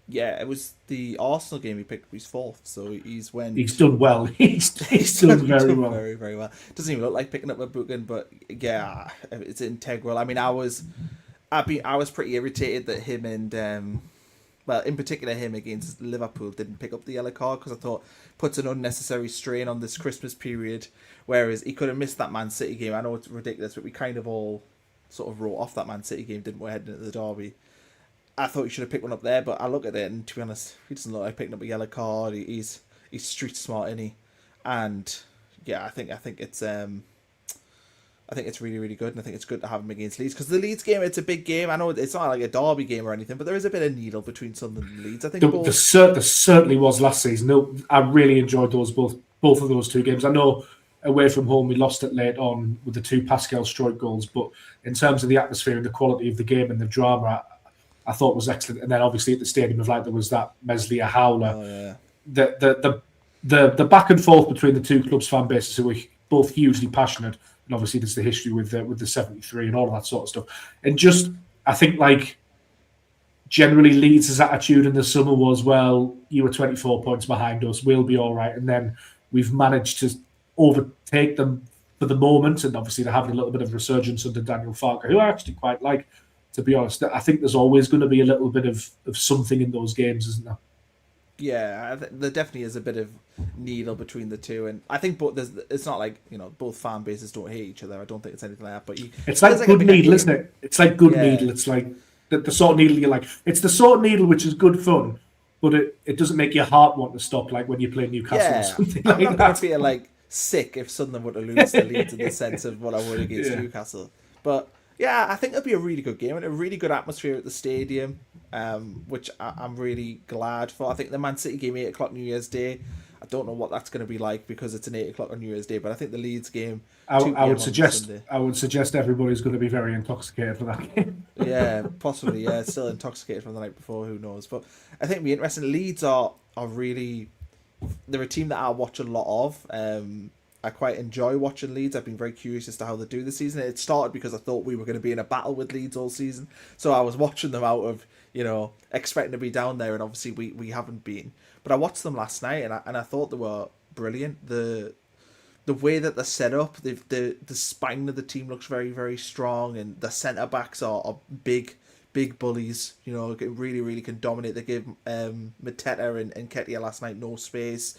Yeah, it was the Arsenal game he picked up his 4th, so he's done well. He's done very well. Very, very well. Doesn't even look like picking up a booking, but yeah, it's integral. I mean, I was pretty irritated that him and well, in particular him against Liverpool, didn't pick up the yellow card because I thought puts an unnecessary strain on this Christmas period. Whereas he could have missed that Man City game. I know it's ridiculous, but we kind of all sort of wrote off that Man City game, didn't we, heading into the derby? I thought he should have picked one up there, but I look at it and to be honest, he doesn't look like picking up a yellow card. He's street smart, isn't he? And yeah, I think it's really, really good, and I think it's good to have him against Leeds because the Leeds game, it's a big game. I know it's not like a derby game or anything, but there is a bit of needle between Sunderland and Leeds. I think there certainly was last season. No, I really enjoyed both of those two games. I know away from home we lost it late on with the two Pascal Stroik goals, but in terms of the atmosphere and the quality of the game and the drama, I thought was excellent. And then obviously at the Stadium of Light there was that Meslier howler. Oh, yeah. The back and forth between the two clubs' fan bases who were both hugely passionate, and obviously there's the history with the 73 and all of that sort of stuff. And just I think like generally Leeds' attitude in the summer was, well, you were 24 points behind us, we'll be all right. And then we've managed to overtake them for the moment, and obviously they're having a little bit of resurgence under Daniel Farke, who I actually quite like, to be honest. I think there's always going to be a little bit of something in those games, isn't there? Yeah, there definitely is a bit of needle between the two, and I think it's not like both fan bases don't hate each other. I don't think it's anything like that. But it's like good needle, isn't it? It's like good needle. It's like the sort of needle you like. It's the sort of needle which is good fun, but it doesn't make your heart want to stop, like when you play Newcastle or something like that. I'm not going to feel like sick if Sunderland were to lose to Leeds in the sense of what I would against Newcastle. But yeah, I think it'll be a really good game and a really good atmosphere at the stadium, which I'm really glad for. I think the Man City game 8 o'clock New Year's Day, I don't know what that's going to be like because it's an 8 o'clock on New Year's Day, but I think the Leeds game, I would suggest everybody's going to be very intoxicated for that game. Yeah, possibly. Yeah, still intoxicated from the night before. Who knows? But I think it'll be interesting. Leeds are really, they're a team that I watch a lot of. I quite enjoy watching Leeds. I've been very curious as to how they do this season. It started because I thought we were going to be in a battle with Leeds all season, so I was watching them out of expecting to be down there, and obviously we haven't been. But I watched them last night, and I thought they were brilliant. The way that they're set up, the spine of the team looks very, very strong, and the centre backs are big bullies. Really, really can dominate. They gave Mateta and Ketia last night no space.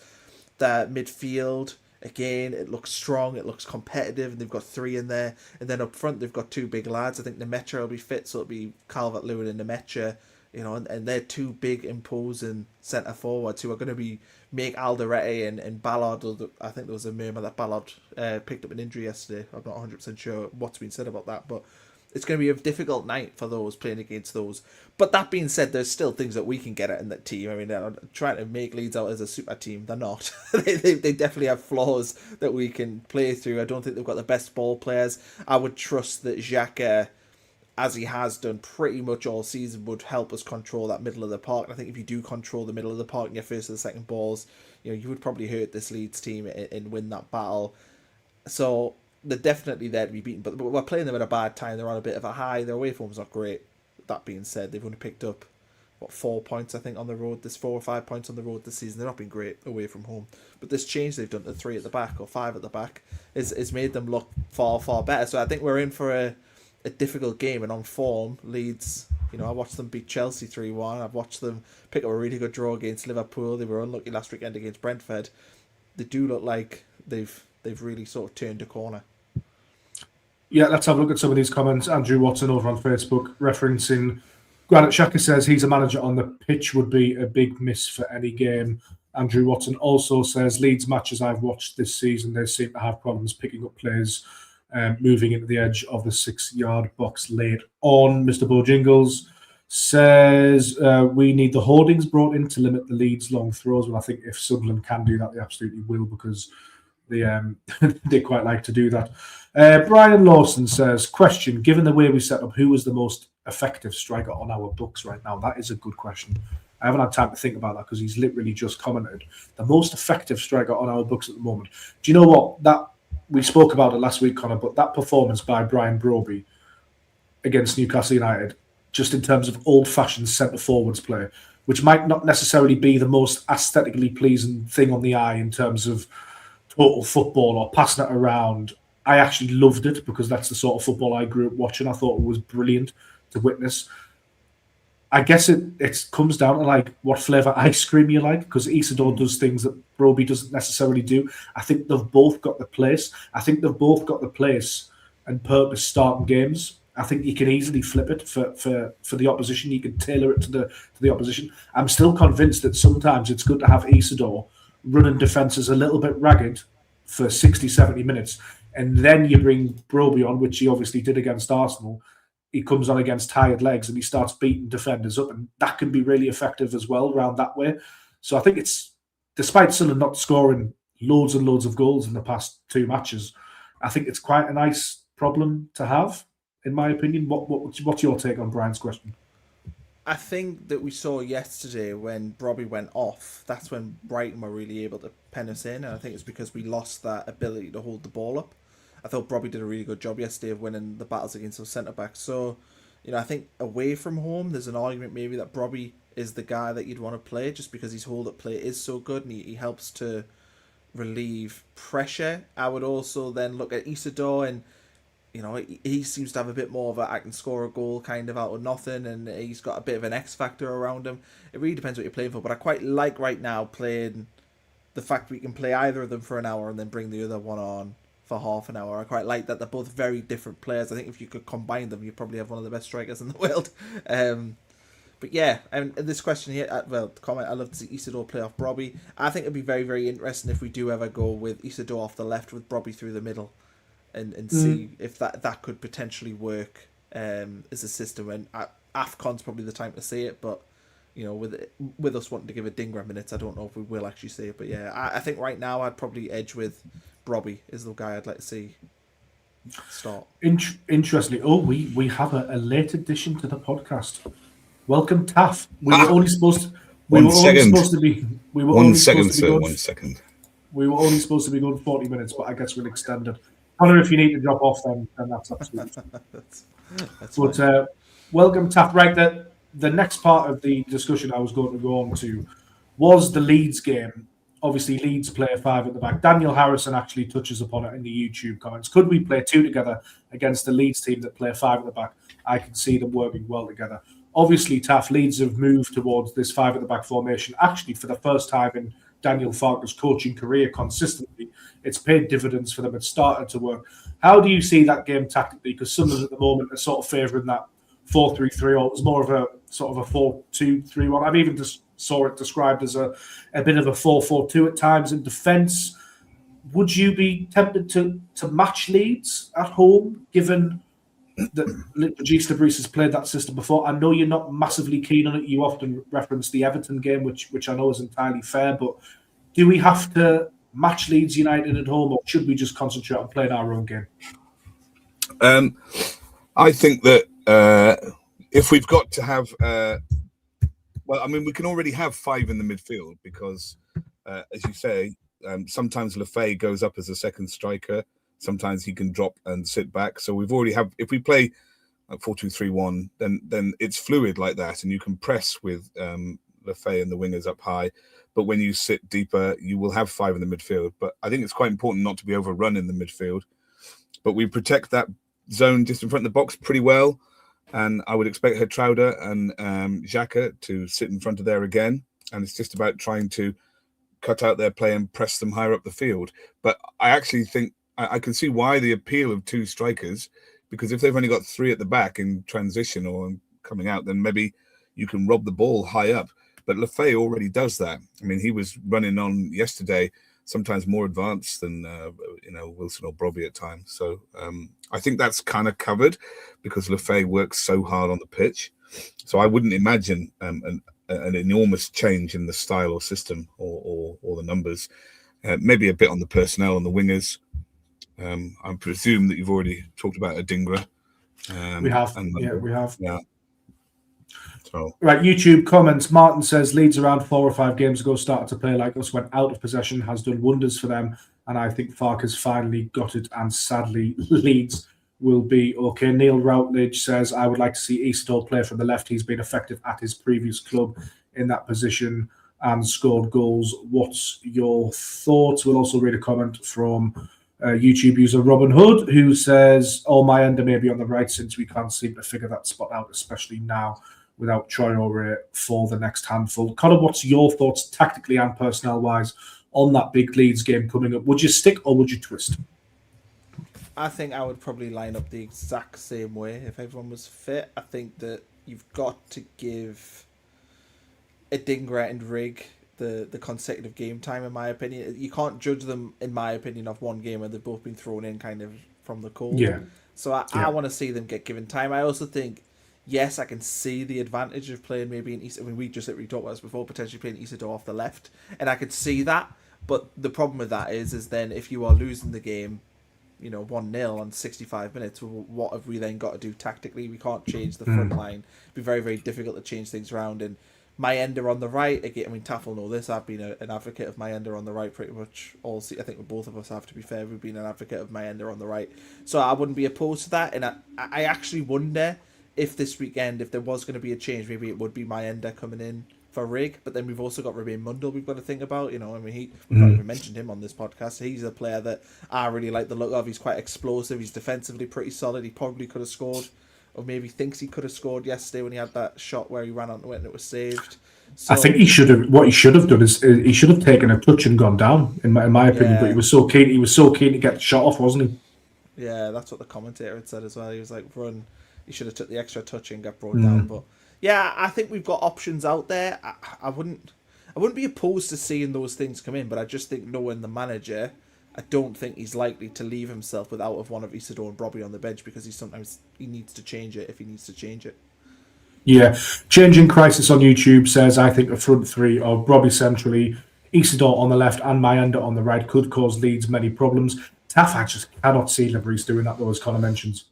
The midfield, again, it looks strong, it looks competitive, and they've got 3 in there. And then up front, they've got 2 big lads. I think Nemecha will be fit, so it'll be Calvert-Lewin and Nemecha. And they're 2 big, imposing centre forwards who are going to make Alderete and Ballard. I think there was a murmur that Ballard picked up an injury yesterday. I'm not 100% sure what's been said about that, but it's going to be a difficult night for those playing against those. But that being said, there's still things that we can get at in that team. I mean, they're trying to make Leeds out as a super team. They're not. they definitely have flaws that we can play through. I don't think they've got the best ball players. I would trust that Xhaka, as he has done pretty much all season, would help us control that middle of the park. And I think if you do control the middle of the park in your first and second balls, you would probably hurt this Leeds team and win that battle. So they're definitely there to be beaten, but we're playing them at a bad time. They're on a bit of a high. Their away form's not great. That being said, they've only picked up 4 points, I think, on the road. There's 4 or 5 points on the road this season. They've not been great away from home, but this change they've done to 3 at the back or 5 at the back is made them look far, far better. So I think we're in for a difficult game, and on form, Leeds, I watched them beat Chelsea 3-1. I've watched them pick up a really good draw against Liverpool. They were unlucky last weekend against Brentford. They do look like they've really sort of turned a corner. Yeah, let's have a look at some of these comments. Andrew Watson over on Facebook referencing Granite Xhaka says he's a manager on the pitch would be a big miss for any game. Andrew Watson also says Leeds matches I've watched this season, they seem to have problems picking up players moving into the edge of the 6-yard box late on. Mr. Bojingles says we need the hoardings brought in to limit the Leeds long throws. Well, I think if Sunderland can do that, they absolutely will, because they quite like to do that. Brian Lawson says, question, given the way we set up, who is the most effective striker on our books right now? That is a good question. I haven't had time to think about that because he's literally just commented. The most effective striker on our books at the moment. Do you know what? That we spoke about it last week, Connor, but that performance by Brian Broby against Newcastle United, just in terms of old-fashioned centre-forwards play, which might not necessarily be the most aesthetically pleasing thing on the eye in terms of total football or passing it around. I actually loved it because that's the sort of football I grew up watching. I thought it was brilliant to witness. I guess it comes down to like what flavour ice cream you like, because Isidore does things that Broby doesn't necessarily do. I think they've both got the place. I think they've both got the place and purpose starting games. I think you can easily flip it for the opposition. You can tailor it to the opposition. I'm still convinced that sometimes it's good to have Isidore running defences a little bit ragged for 60, 70 minutes. And then you bring Broby on, which he obviously did against Arsenal. He comes on against tired legs and he starts beating defenders up. And that can be really effective as well around that way. So I think it's, despite Sunderland not scoring loads and loads of goals in the past 2 matches, I think it's quite a nice problem to have, in my opinion. What's your take on Brian's question? I think that we saw yesterday when Broby went off, that's when Brighton were really able to pen us in. And I think it's because we lost that ability to hold the ball up. I thought Broby did a really good job yesterday of winning the battles against those centre-backs. So, I think away from home, there's an argument maybe that Broby is the guy that you'd want to play just because his hold-up play is so good and he helps to relieve pressure. I would also then look at Isidore and, he seems to have a bit more of a I can score a goal kind of out of nothing, and he's got a bit of an X factor around him. It really depends what you're playing for, but I quite like right now playing the fact we can play either of them for an hour and then bring the other one on for half an hour. I quite like that they're both very different players. I think if you could combine them, you probably have one of the best strikers in the world. But yeah, and this question here, comment, I love to see Isidore play off Broby. I think it'd be very, very interesting if we do ever go with Isidore off the left with Broby through the middle and see if that could potentially work as a system. And AFCON's probably the time to see it, but with us wanting to give Adingra minutes, I don't know if we will actually see it. But yeah, I think right now I'd probably edge with Broby is the guy I'd like to see start. Interestingly, we have a late addition to the podcast. Welcome, Taff. We were only supposed to. We were only supposed to be. We were only supposed to be going. 1 second. We were only supposed to be going 40 minutes, but I guess we'll extend it. Connor, if you need to drop off, then that's absolutely fine. That's but welcome, Taff. Right, the next part of the discussion I was going to go on to was the Leeds game. Obviously, Leeds play a 5 at the back. Daniel Harrison actually touches upon it in the YouTube comments. Could we play 2 together against the Leeds team that play a 5 at the back? I can see them working well together. Obviously, Taff, Leeds have moved towards this 5 at the back formation. Actually, for the first time in Daniel Farke's coaching career consistently, it's paid dividends for them. It's started to work. How do you see that game tactically? Because Sunderland at the moment are sort of favouring that 4-3-3, or it was more of a sort of a 4-2-3-1. I've even just saw it described as a bit of a 4-4-2 at times in defence. Would you be tempted to match Leeds at home, given that Régis Le Bris has played that system before? I know you're not massively keen on it. You often reference the Everton game, which I know is entirely fair, but do we have to match Leeds United at home, or should we just concentrate on playing our own game? I think that if we've got to have... we can already have 5 in the midfield because, as you say, sometimes Lefay goes up as a second striker. Sometimes he can drop and sit back. So we've already have. If we play 4-2-3-1, then it's fluid like that, and you can press with Lefay and the wingers up high. But when you sit deeper, you will have 5 in the midfield. But I think it's quite important not to be overrun in the midfield. But we protect that zone just in front of the box pretty well. And I would expect Geertruida and Xhaka to sit in front of there again. And it's just about trying to cut out their play and press them higher up the field. But I actually think I can see why the appeal of 2 strikers, because if they've only got 3 at the back in transition or coming out, then maybe you can rob the ball high up. But Lefay already does that. I mean, he was running on yesterday, sometimes more advanced than Wilson or Broby at times. So I think that's kind of covered because Lefay works so hard on the pitch. So I wouldn't imagine an enormous change in the style or system or the numbers. Maybe a bit on the personnel and the wingers. I presume that you've already talked about Adingra. We have. We have. Yeah. So. Right, YouTube comments. Martin says Leeds around 4 or 5 games ago started to play like us, went out of possession, has done wonders for them, and I think Farke has finally got it, and sadly Leeds will be okay. Neil Routledge says, I would like to see Isidore play from the left. He's been effective at his previous club in that position and scored goals. What's your thoughts? We'll also read a comment from YouTube user Robin Hood, who says, my ender may be on the right since we can't seem to figure that spot out, especially now without Traoré for the next handful. Conor, what's your thoughts tactically and personnel-wise on that big Leeds game coming up? Would you stick or would you twist? I think I would probably line up the exact same way if everyone was fit. I think that you've got to give Adingra and Rigg the consecutive game time, in my opinion. You can't judge them, in my opinion, off one game where they've both been thrown in kind of from the cold. Yeah. So I want to see them get given time. I also think, yes, I can see the advantage of playing maybe an Isidore. I mean, we talked about this before, potentially playing Isidore off the left, and I could see that. But the problem with that is then if you are losing the game, 1-0 on 65 minutes, what have we then got to do tactically? We can't change the front line. It'd be very, very difficult to change things around. And Mayenda on the right, again, I mean, Taff will know this. I've been an advocate of Mayenda on the right pretty much all season. I think both of us have, to be fair. We've been an advocate of Mayenda on the right. So I wouldn't be opposed to that. And I actually wonder if this weekend, if there was going to be a change, maybe it would be Mayenda coming in for Rigg. But then we've also got Remain Mundell we've got to think about. We've not even mentioned him on this podcast. He's a player that I really like the look of. He's quite explosive. He's defensively pretty solid. He probably could have scored, or maybe thinks he could have scored yesterday when he had that shot where he ran onto it and it was saved. So, I think he should have. What he should have done is he should have taken a touch and gone down. In my opinion, Yeah. But he was so keen. He was so keen to get the shot off, wasn't he? Yeah, that's what the commentator had said as well. He was like, "Run." He should have took the extra touch and got brought down. But yeah, I think we've got options out there. I wouldn't be opposed to seeing those things come in, but I just think knowing the manager, I don't think he's likely to leave himself without one of Isidore and Bromley on the bench, because he needs to change it if he needs to change it. Yeah. Changing Crisis on YouTube says, I think a front three of Bromley centrally, Isidore on the left and Mayenda on the right could cause Leeds many problems. Taff, I just cannot see Le Bris doing that, though, as Conor mentions.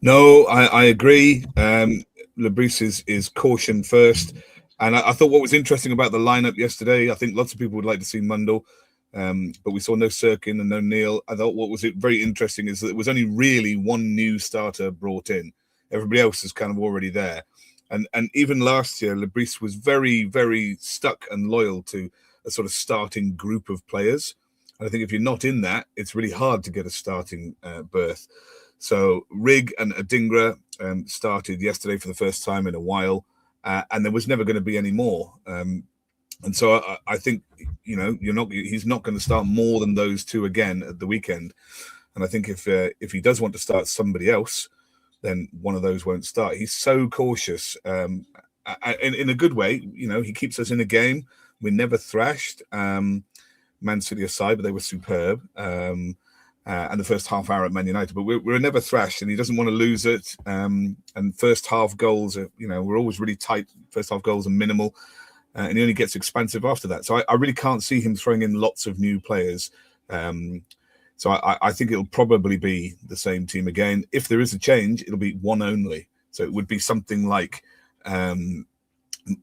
No, I agree. Le Bris is caution first. And I thought what was interesting about the lineup yesterday, I think lots of people would like to see Mundell, but we saw no Cirkin and no Neil. I thought what was very interesting is that there was only really one new starter brought in. Everybody else is kind of already there. And even last year, Le Bris was very, very stuck and loyal to a sort of starting group of players. And I think if you're not in that, it's really hard to get a starting berth. So Rigg and Adingra started yesterday for the first time in a while, and there was never going to be any more. And so I think he's not going to start more than those two again at the weekend. And I think if he does want to start somebody else, then one of those won't start. He's so cautious, in a good way. He keeps us in a game. We're never thrashed. Man City aside, but they were superb. And the first half hour at Man United, but we're never thrashed, and he doesn't want to lose it. And first half goals are, we're always really tight. First half goals are minimal, and he only gets expansive after that. So I really can't see him throwing in lots of new players. So I think it'll probably be the same team again. If there is a change, it'll be one only. So it would be something like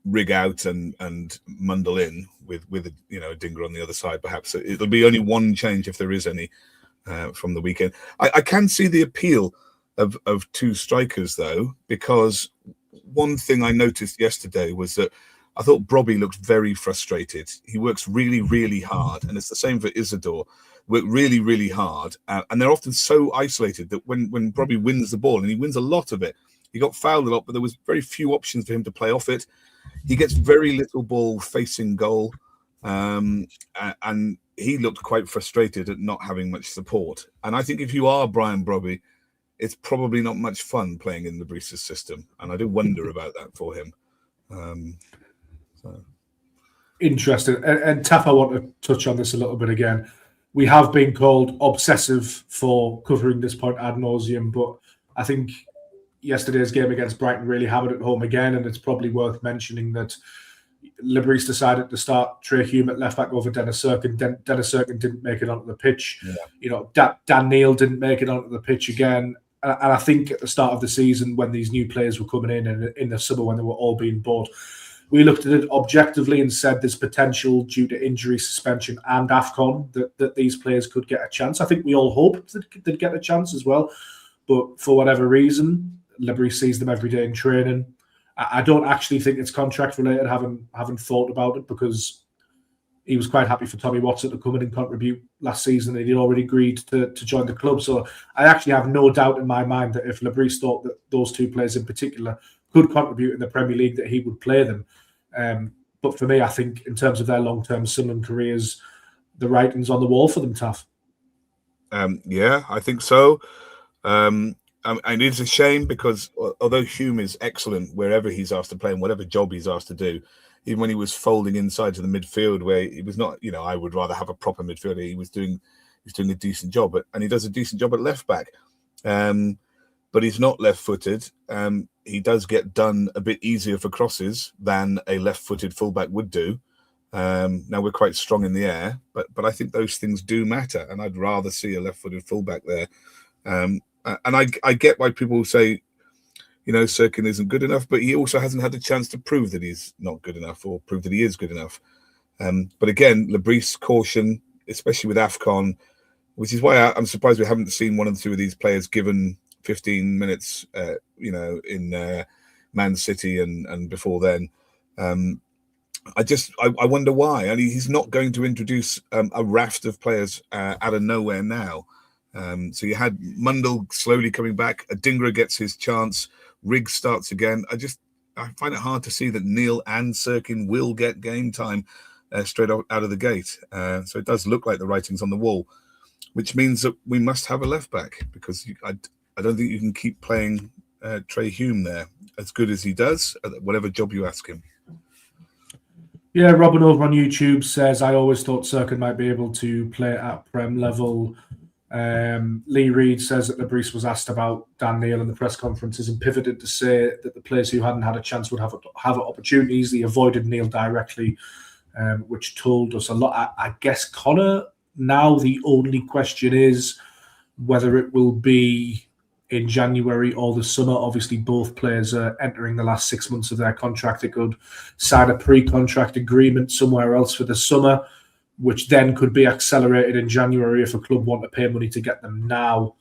Rigg out and Mundell in with Adingra on the other side, perhaps. So it'll be only one change if there is any. From the weekend, I can see the appeal of two strikers, though, because one thing I noticed yesterday was that I thought Brobby looked very frustrated. He works really, really hard, and it's the same for Isidore. Work really, really hard, and they're often so isolated that when Brobby wins the ball, and he wins a lot of it, he got fouled a lot, but there was very few options for him to play off it. He gets very little ball facing goal, and he looked quite frustrated at not having much support. And I think if you are Brian Brobby, it's probably not much fun playing in the Bris's system. And I do wonder about that for him. Interesting. And Taff, I want to touch on this a little bit again. We have been called obsessive for covering this point ad nauseum, but I think yesterday's game against Brighton really hammered it home again, and it's probably worth mentioning that Le Bris decided to start Trey Hume at left back over Dennis Cirkin. Dennis Cirkin didn't make it onto the pitch. Yeah. Dan Neil didn't make it onto the pitch again. And I think at the start of the season, when these new players were coming in, and in the summer when they were all being bought, we looked at it objectively and said there's potential due to injury, suspension, and AFCON that these players could get a chance. I think we all hoped that they'd get a chance as well, but for whatever reason, Le Bris sees them every day in training. I don't actually think it's contract related. Haven't thought about it, because he was quite happy for Tommy Watson to come in and contribute last season. He'd already agreed to join the club. So I actually have no doubt in my mind that if Le Bris thought that those two players in particular could contribute in the Premier League, that he would play them. But for me, I think in terms of their long-term Sunderland careers, the writing's on the wall for them, Taff. Yeah, I think so. And it's a shame because although Hume is excellent wherever he's asked to play and whatever job he's asked to do, even when he was folding inside to the midfield, where he was not, I would rather have a proper midfielder. He was doing a decent job, and he does a decent job at left back. But he's not left-footed. He does get done a bit easier for crosses than a left-footed fullback would do. Now we're quite strong in the air, but I think those things do matter, and I'd rather see a left-footed fullback there. And I get why people say, Cirkin isn't good enough, but he also hasn't had the chance to prove that he's not good enough or prove that he is good enough. But again, Le Bris caution, especially with AFCON, which is why I'm surprised we haven't seen one or two of these players given 15 minutes, in Man City and before then. I wonder why. And he's not going to introduce a raft of players out of nowhere now. So you had Mundell slowly coming back. Adingra gets his chance. Rigg starts again. I find it hard to see that Neil and Cirkin will get game time straight out of the gate. So it does look like the writing's on the wall, which means that we must have a left back, because I don't think you can keep playing Trey Hume there as good as he does at whatever job you ask him. Yeah, Robin over on YouTube says, I always thought Cirkin might be able to play at Prem level. Lee Reid says that Le Bris was asked about Dan Neil in the press conferences and pivoted to say that the players who hadn't had a chance would have opportunities. He avoided Neil directly, which told us a lot. I guess, Connor, now the only question is whether it will be in January or the summer. Obviously, both players are entering the last 6 months of their contract. They could sign a pre-contract agreement somewhere else for the summer, which then could be accelerated in January if a club want to pay money to get them now.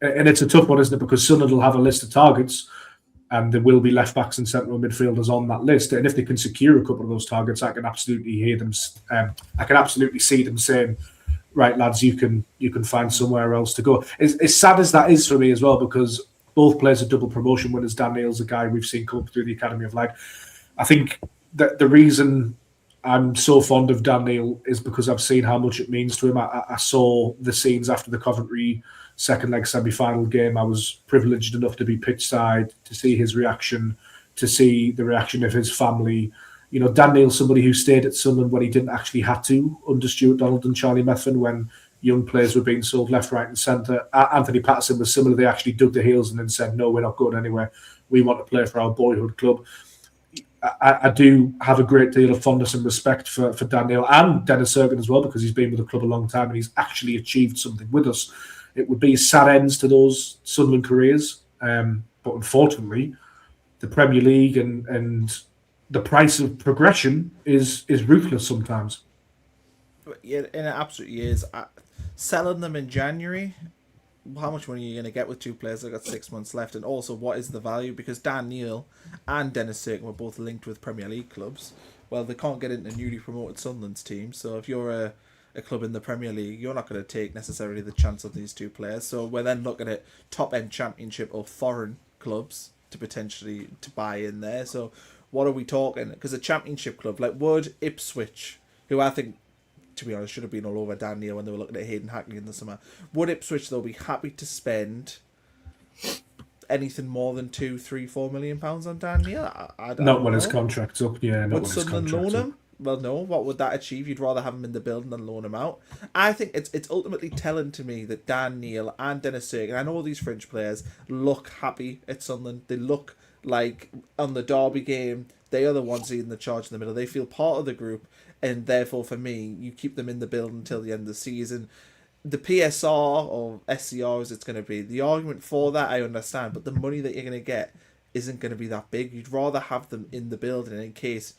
And it's a tough one, isn't it? Because Sunderland will have a list of targets, and there will be left-backs and central midfielders on that list. And if they can secure a couple of those targets, I can absolutely hear them. I can absolutely see them saying, right, lads, you can find somewhere else to go. As sad as that is for me as well, because both players are double promotion winners. Dan Neil's a guy we've seen come up through the Academy of Light. I think that the reason I'm so fond of Dan Neil is because I've seen how much it means to him. I saw the scenes after the Coventry second leg semi-final game. I was privileged enough to be pitch side, to see his reaction, to see the reaction of his family. Dan Neil's somebody who stayed at Sunderland when he didn't actually have to, under Stuart Donald and Charlie Methven, when young players were being sold left, right and centre. Anthony Patterson was similar. They actually dug their heels and then said, no, we're not going anywhere. We want to play for our boyhood club. I do have a great deal of fondness and respect for Dan Neil and Dennis Cirkin as well, because he's been with the club a long time and he's actually achieved something with us. It would be sad ends to those Sunderland careers. But unfortunately, the Premier League and the price of progression is ruthless sometimes. Yeah, and it absolutely is. Selling them in January, how much money are you going to get with two players that got 6 months left? And also, what is the value? Because Dan Neil and Dennis Cirkin were both linked with Premier League clubs. Well, they can't get into newly promoted Sunderland's team. So if you're a club in the Premier League, you're not going to take necessarily the chance of these two players. So we're then looking at top-end Championship or foreign clubs to potentially to buy in there. So what are we talking? Because a Championship club, like would Ipswich, who I think, to be honest, should have been all over Dan Neil when they were looking at Hayden Hackney in the summer, would Ipswich, though, be happy to spend anything more than £2-4 million on Dan Neil? I don't not when know. his contract's up, yeah. Would Sunderland loan him? Well, no. What would that achieve? You'd rather have him in the building than loan him out. I think it's ultimately telling to me that Dan Neil and Dennis Cirkin, I know all these Fringe players look happy at Sunderland. They look like on the Derby game, they are the ones leading the charge in the middle. They feel part of the group, and therefore, for me, you keep them in the building until the end of the season. The PSR or SCR, as it's going to be, the argument for that I understand, but the money that you're going to get isn't going to be that big. You'd rather have them in the building in case,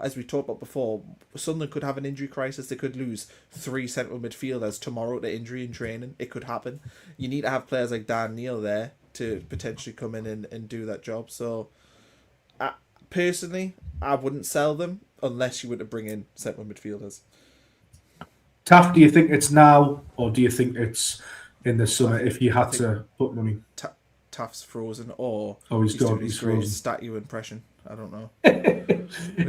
as we talked about before, Sunderland could have an injury crisis. They could lose 3 central midfielders tomorrow to injury in training. It could happen. You need to have players like Dan Neil there to potentially come in and do that job. So, personally, I wouldn't sell them unless you were to bring in central midfielders. Taff, do you think it's now or do you think it's in the summer if you had to put money? Taff's frozen or He's gone. doing his He's great frozen. statue impression. I don't know.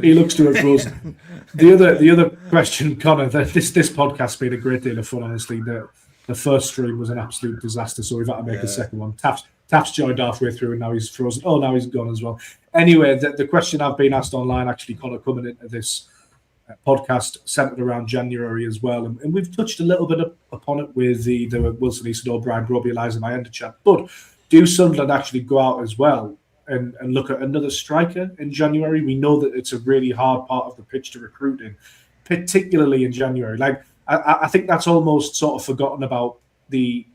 He looks to have frozen. The other question, Connor, that this podcast's been a great deal of fun, honestly. The first stream was an absolute disaster, so we've had to make a second one. Taff's joined halfway through and now he's frozen. Oh, now he's gone as well. Anyway, the question I've been asked online, actually, Connor, coming into this podcast, centered around January as well, and we've touched a little bit upon it with the Wilson Isidore, Brian Bromley, Eliza, my end chat. But do Sunderland actually go out as well and look at another striker in January? We know that it's a really hard part of the pitch to recruit in, particularly in January. Like, I think that's almost sort of forgotten about the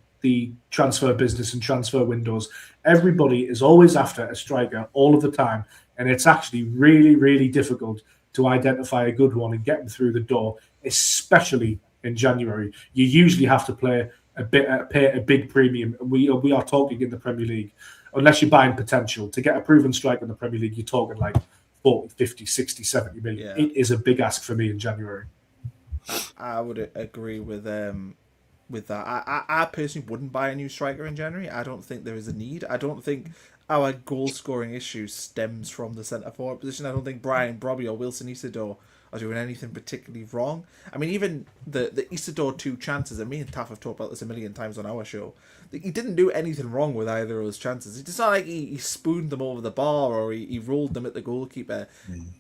transfer business and transfer windows. Everybody is always after a striker all of the time, and it's actually really, really difficult to identify a good one and get them through the door, especially in January. You usually have to pay a big premium. We are talking in the Premier League, unless you're buying potential. To get a proven striker in the Premier League, you're talking like 40, 50, 60, 70 million. Yeah. It is a big ask for me in January. I would agree with that. I personally wouldn't buy a new striker in January. I don't think there is a need. I don't think our goal-scoring issue stems from the centre-forward position. I don't think Brian Brobby or Wilson Isidore are doing anything particularly wrong. I mean, even the Isidore 2 chances, and me and Taff have talked about this a million times on our show, he didn't do anything wrong with either of those chances. It's not like he spooned them over the bar or he rolled them at the goalkeeper.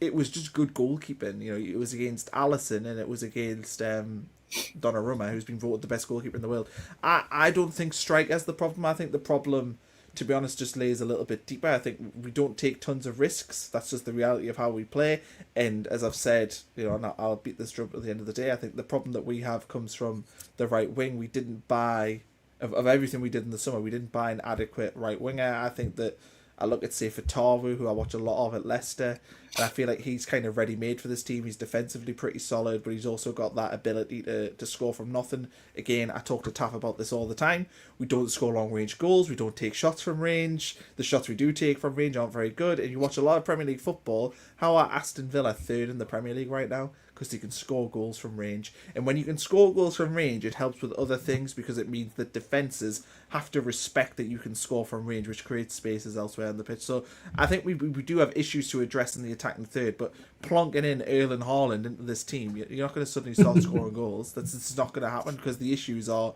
It was just good goalkeeping. You know, it was against Allison and it was against Donnarumma, who's been voted the best goalkeeper in the world. I don't think striker's the problem. I think the problem, to be honest, just lays a little bit deeper. I think we don't take tons of risks. That's just the reality of how we play. And as I've said, you know, and I'll beat this drum at the end of the day, I think the problem that we have comes from the right wing. We didn't buy, of everything we did in the summer, we didn't buy an adequate right winger. I think that I look at, say, Fatawu, who I watch a lot of at Leicester, and I feel like he's kind of ready-made for this team. He's defensively pretty solid, but he's also got that ability to score from nothing. Again, I talk to Taff about this all the time. We don't score long-range goals. We don't take shots from range. The shots we do take from range aren't very good. And you watch a lot of Premier League football. How are Aston Villa third in the Premier League right now? Because they can score goals from range. And when you can score goals from range, it helps with other things because it means that defences have to respect that you can score from range, which creates spaces elsewhere on the pitch. So I think we do have issues to address in the attacking third, but plonking in Erling Haaland into this team, you're not going to suddenly start scoring goals. That's not going to happen because the issues are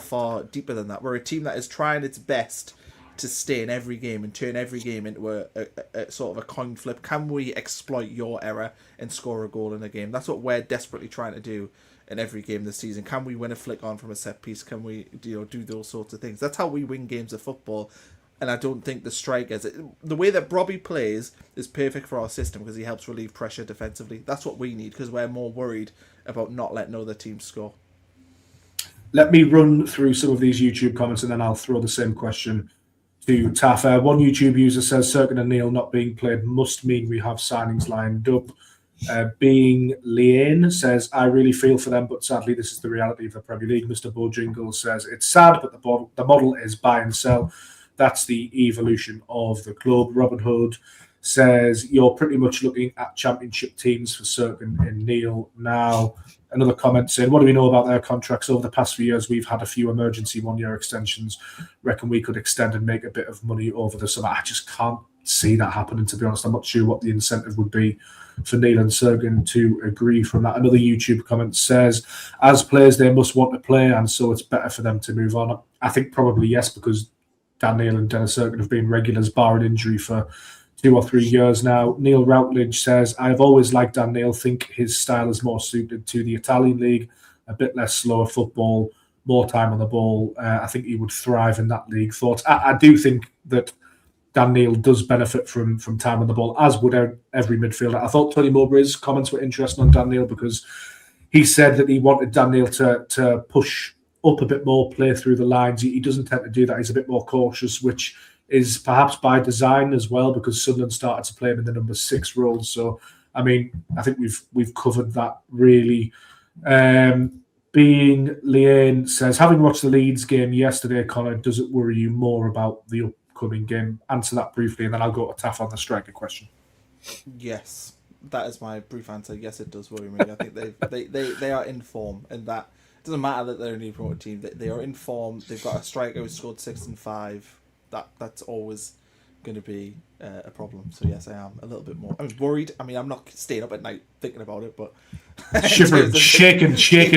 far deeper than that. We're a team that is trying its best to stay in every game and turn every game into a sort of a coin flip. Can we exploit your error and score a goal in a game? That's what we're desperately trying to do in every game this season. Can we win a flick on from a set piece? Can we do those sorts of things? That's how we win games of football. And I don't think the strikers, the way that Brobby plays is perfect for our system because he helps relieve pressure defensively. That's what we need because we're more worried about not letting other teams score. Let me run through some of these YouTube comments and then I'll throw the same question to Taff. One YouTube user says Cirkin and Neil not being played must mean we have signings lined up. Being Leanne says, I really feel for them, but sadly this is the reality of the Premier League. Mr. Bojingle says, it's sad, but the model is buy and sell. That's the evolution of the club. Robin Hood says, you're pretty much looking at championship teams for Cirkin and Neil now. Another comment saying, what do we know about their contracts? Over the past few years, we've had a few emergency one-year extensions. Reckon we could extend and make a bit of money over the summer. I just can't see that happening, to be honest. I'm not sure what the incentive would be for Neil and Cirkin to agree from that. Another YouTube comment says, as players, they must want to play, and so it's better for them to move on. I think probably yes, because Dan Neil and Dennis Cirkin have been regulars, barring injury, for 2 or 3 years now. Neil Routledge says, I've always liked Dan Neil, think his style is more suited to the Italian league, a bit less slower football, more time on the ball. I think he would thrive in that league. Thoughts? I do think that Dan Neil does benefit from time on the ball, as would every midfielder. I thought Tony Mowbray's comments were interesting on Dan Neil because he said that he wanted Dan Neil to push up a bit more, play through the lines. He doesn't tend to do that. He's a bit more cautious, which is perhaps by design as well, because Sunderland started to play him in the number 6 role. So, I mean, I think we've covered that really. Being Leanne says, having watched the Leeds game yesterday, Connor, does it worry you more about the upcoming game? Answer that briefly, and then I'll go to Taff on the striker question. Yes, that is my brief answer. Yes, it does worry me. I think they are in form, and that it doesn't matter that they're a new promoted team. They are in form. They've got a striker who scored 6 and 5 that's always going to be a problem. So yes, I am a little bit more. I'm worried. I mean, I'm not staying up at night thinking about it, but shivering, shaking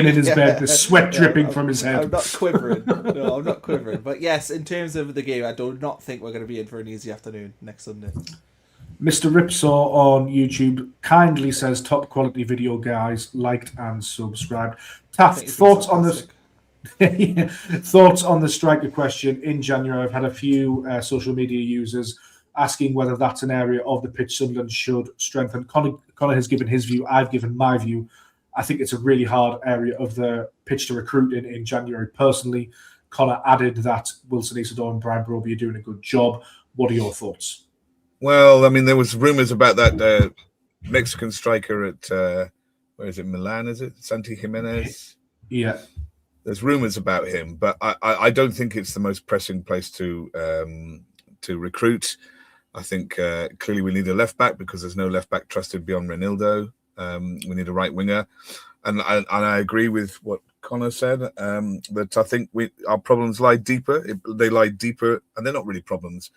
in his bed, the sweat dripping from his head. I'm not quivering. No, I'm not quivering. But yes, in terms of the game, I do not think we're going to be in for an easy afternoon next Sunday. Mr. Ripsaw on YouTube kindly says, top quality video, guys, liked and subscribed. Taff, thoughts on this? Thoughts on the striker question in January? I've had a few social media users asking whether that's an area of the pitch Sunderland should strengthen. Connor has given his view. I've given my view. I think it's a really hard area of the pitch to recruit in January. Personally, Connor added that Wilson Isidore and Brian Broby are doing a good job. What are your thoughts? Well, I mean, there was rumours about that Mexican striker at where is it? Milan? Is it Santi Jimenez? Yeah. There's rumours about him, but I don't think it's the most pressing place to recruit. I think clearly we need a left back because there's no left back trusted beyond Renildo. We need a right winger, and I agree with what Connor said. That I think our problems lie deeper. They lie deeper, and they're not really problems.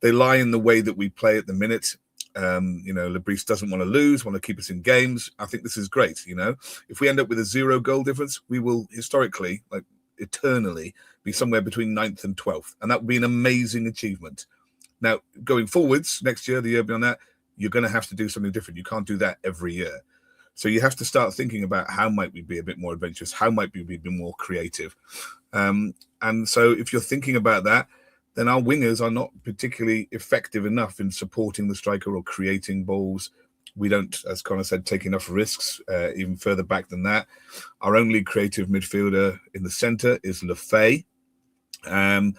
They lie in the way that we play at the minute. Le Bris doesn't want to lose, want to keep us in games. I think this is great. If we end up with a 0 goal difference, we will historically, like eternally, be somewhere between 9th and 12th. And that would be an amazing achievement. Now, going forwards, next year, the year beyond that, you're going to have to do something different. You can't do that every year. So you have to start thinking about how might we be a bit more adventurous? How might we be a bit more creative? And so if you're thinking about that, then our wingers are not particularly effective enough in supporting the striker or creating balls. We don't, as Connor said, take enough risks, even further back than that. Our only creative midfielder in the centre is Le Fay. And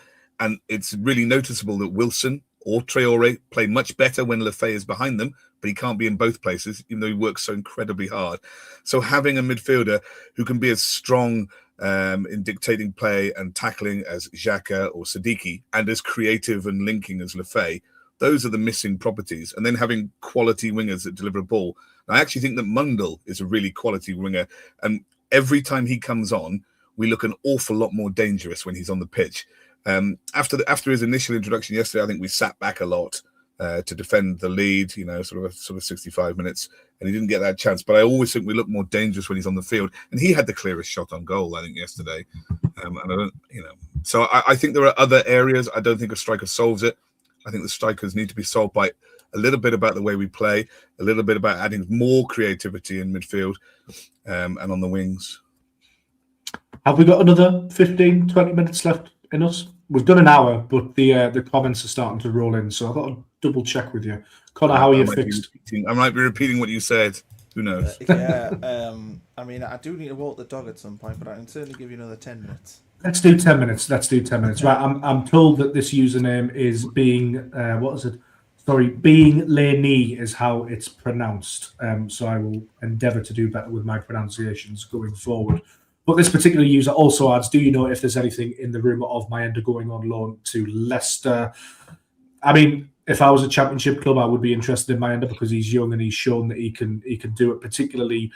it's really noticeable that Wilson or Traore play much better when Le Fay is behind them, but he can't be in both places, even though he works so incredibly hard. So having a midfielder who can be as strong in dictating play and tackling as Xhaka or Siddiqui, and as creative and linking as Le Fay, those are the missing properties. And then having quality wingers that deliver a ball. I actually think that Mundell is a really quality winger, and every time he comes on, we look an awful lot more dangerous when he's on the pitch. After his initial introduction yesterday, I think we sat back a lot to defend the lead, sort of 65 minutes, and he didn't get that chance. But I always think we look more dangerous when he's on the field, and he had the clearest shot on goal, I think, yesterday. And I don't, so I think there are other areas. I don't think a striker solves it. I think the strikers need to be solved by a little bit about the way we play, a little bit about adding more creativity in midfield and on the wings. Have we got another 15, 20 minutes left in us? We've done an hour, but the comments are starting to roll in, so I've got to double check with you. Connor, how are you fixed? I might be repeating what you said. Who knows? Yeah, I mean, I do need to walk the dog at some point, but I can certainly give you another 10 minutes. Let's do 10 minutes. Right, I'm told that this username is being being Lenny is how it's pronounced. So I will endeavour to do better with my pronunciations going forward. But this particular user also adds, do you know if there's anything in the rumour of Mayenda going on loan to Leicester? I mean, if I was a championship club, I would be interested in Mayenda because he's young and he's shown that he can do it. Particularly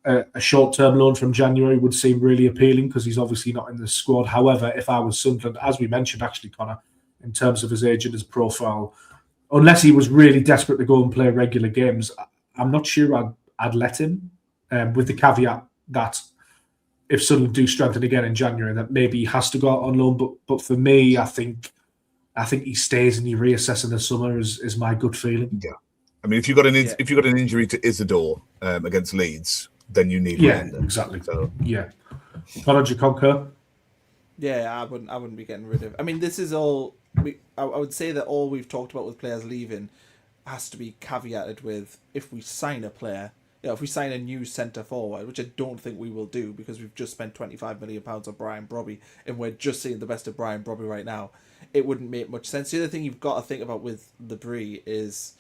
a short-term loan from January would seem really appealing because he's obviously not in the squad. However, if I was Sunderland, as we mentioned actually, Connor, in terms of his age and his profile, unless he was really desperate to go and play regular games, I'm not sure I'd let him, with the caveat that if Sunderland do strengthen again in January, that maybe he has to go out on loan. But for me, I think he stays and you reassess in the summer is my good feeling. Yeah, I mean, if you got an injury to Isidore against Leeds, then you need Mayenda. Exactly. So yeah, Connor, do you concur? Yeah, I wouldn't be getting rid of. I mean, this is all. I would say that all we've talked about with players leaving has to be caveated with if we sign a player. If we sign a new centre forward, which I don't think we will do because we've just spent £25 million on Brian Broby and we're just seeing the best of Brian Broby right now, it wouldn't make much sense. The other thing you've got to think about with Le Bris is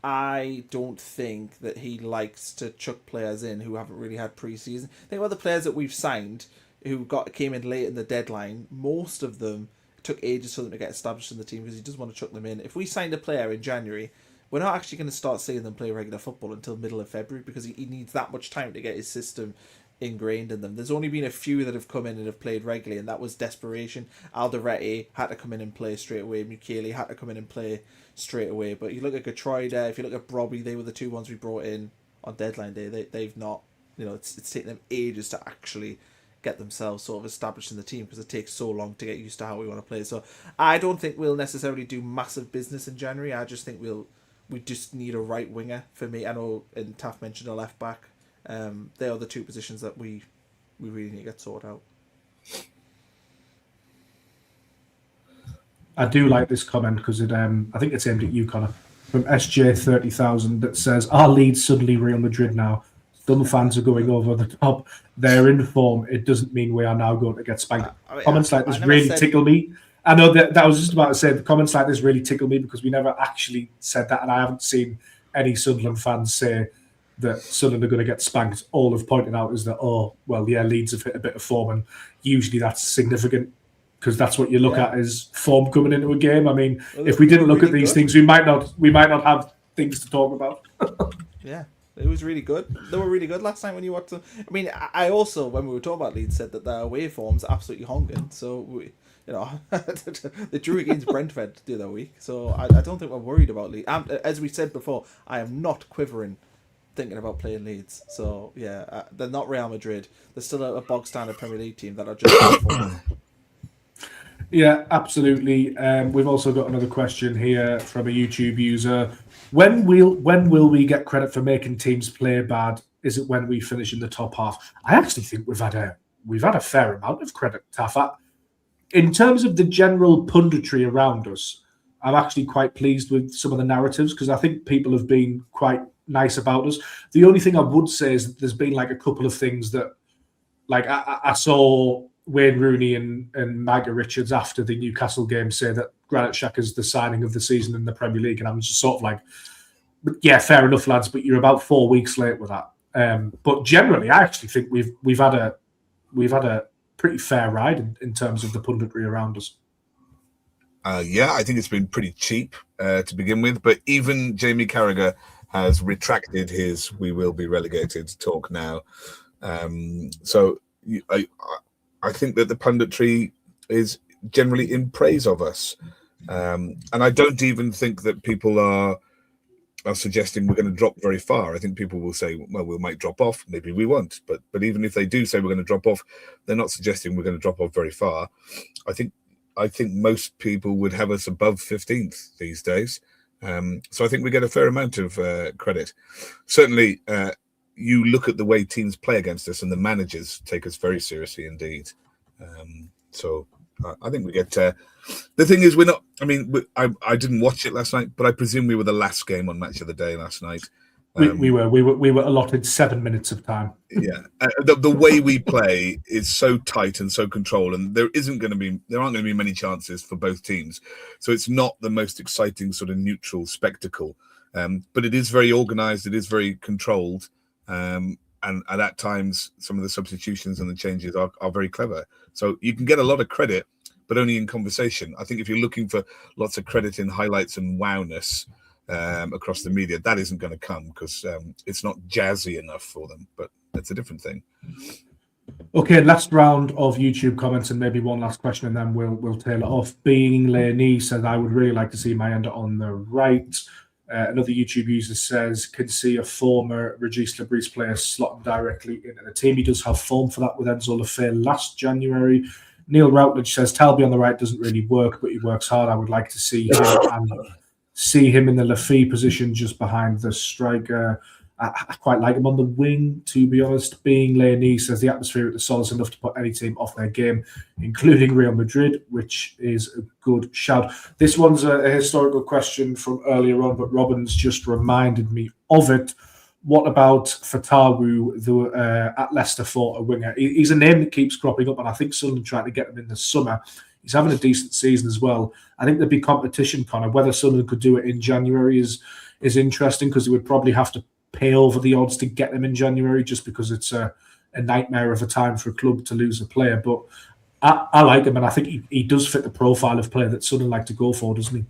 I don't think that he likes to chuck players in who haven't really had pre-season. Think about the players that we've signed who came in late in the deadline. Most of them took ages for them to get established in the team because he doesn't want to chuck them in. If we signed a player in January, we're not actually going to start seeing them play regular football until middle of February because he needs that much time to get his system ingrained in them. There's only been a few that have come in and have played regularly, and that was desperation. Alderete had to come in and play straight away. Mukele had to come in and play straight away. But you look at Geertruida, if you look at Bromley, they were the two ones we brought in on deadline day. They've not, it's taken them ages to actually get themselves sort of established in the team because it takes so long to get used to how we want to play. So I don't think we'll necessarily do massive business in January. I just think we just need a right winger for me. I know, and Taff mentioned a left back. They are the two positions that we really need to get sorted out. I do like this comment because I think it's aimed at you, Connor, from SJ30,000 that says, "Are Leeds suddenly Real Madrid now? Some fans are going over the top. They're in form. It doesn't mean we are now going to get spanked." Comments like this really tickle me. I know that I was just about to say the comments like this really tickle me because we never actually said that, and I haven't seen any Sunderland fans say that Sunderland are going to get spanked. All have pointed out is that, Leeds have hit a bit of form, and usually that's significant because that's what you look at is form coming into a game. I mean, if we didn't look at these things, we might not have things to talk about. Yeah. It was really good. They were really good last night when you watched them. I mean, I also, when we were talking about Leeds, said that their away form's absolutely honking. So, they drew against Brentford the other week. So, I don't think we're worried about Leeds. As we said before, I am not quivering thinking about playing Leeds. So, yeah, they're not Real Madrid. They're still a bog-standard Premier League team that are just... Yeah, absolutely. We've also got another question here from a YouTube user. When will we get credit for making teams play bad? Is it when we finish in the top half? I actually think we've had a fair amount of credit, Taff. In terms of the general punditry around us, I'm actually quite pleased with some of the narratives because I think people have been quite nice about us. The only thing I would say is that there's been like a couple of things that, like I saw Wayne Rooney and Micah Richards after the Newcastle game say that Granit Xhaka's the signing of the season in the Premier League, and I'm just sort of like, yeah, fair enough, lads, but you're about 4 weeks late with that. But generally, I actually think we've had a pretty fair ride in terms of the punditry around us. I think it's been pretty cheap to begin with, but even Jamie Carragher has retracted his "we will be relegated" talk now. I think that the punditry is generally in praise of us. And I don't even think that people are suggesting we're going to drop very far. I think people will say, well, we might drop off. Maybe we won't. But even if they do say we're going to drop off, they're not suggesting we're going to drop off very far. I think most people would have us above 15th these days. So I think we get a fair amount of credit. Certainly, you look at the way teams play against us and the managers take us very seriously indeed. So I think we get... the thing is, we're not... I mean, I didn't watch it last night, but I presume we were the last game on Match of the Day last night. We were allotted 7 minutes of time. Yeah. The way we play is so tight and so controlled, and there aren't going to be many chances for both teams. So it's not the most exciting sort of neutral spectacle. But it is very organised, it is very controlled. And at times, some of the substitutions and the changes are very clever. So you can get a lot of credit, but only in conversation. I think if you're looking for lots of credit in highlights and wowness across the media, that isn't going to come because it's not jazzy enough for them. But it's a different thing. Okay, last round of YouTube comments and maybe one last question, and then we'll tail it off. Being Laney said, "I would really like to see Mayenda on the right." Another YouTube user says, "Could see a former Régis Le Bris player slot him directly into the team. He does have form for that with Enzo Lefebvre last January." Neil Routledge says, "Talby on the right doesn't really work, but he works hard. I would like to see him in the Lefebvre position just behind the striker. I quite like him on the wing, to be honest." Being Laney says, "The atmosphere at the Sol is enough to put any team off their game, including Real Madrid," which is a good shout. This one's a historical question from earlier on, but Robin's just reminded me of it. What about Fatawu, at Leicester for a winger? He's a name that keeps cropping up, and I think Sunderland tried to get him in the summer. He's having a decent season as well. I think there'd be competition, Connor. Whether Sunderland could do it in January is interesting because they would probably have to pay over the odds to get them in January just because it's a nightmare of a time for a club to lose a player. But I like him, and I think he does fit the profile of player that Sunderland like to go for, doesn't he?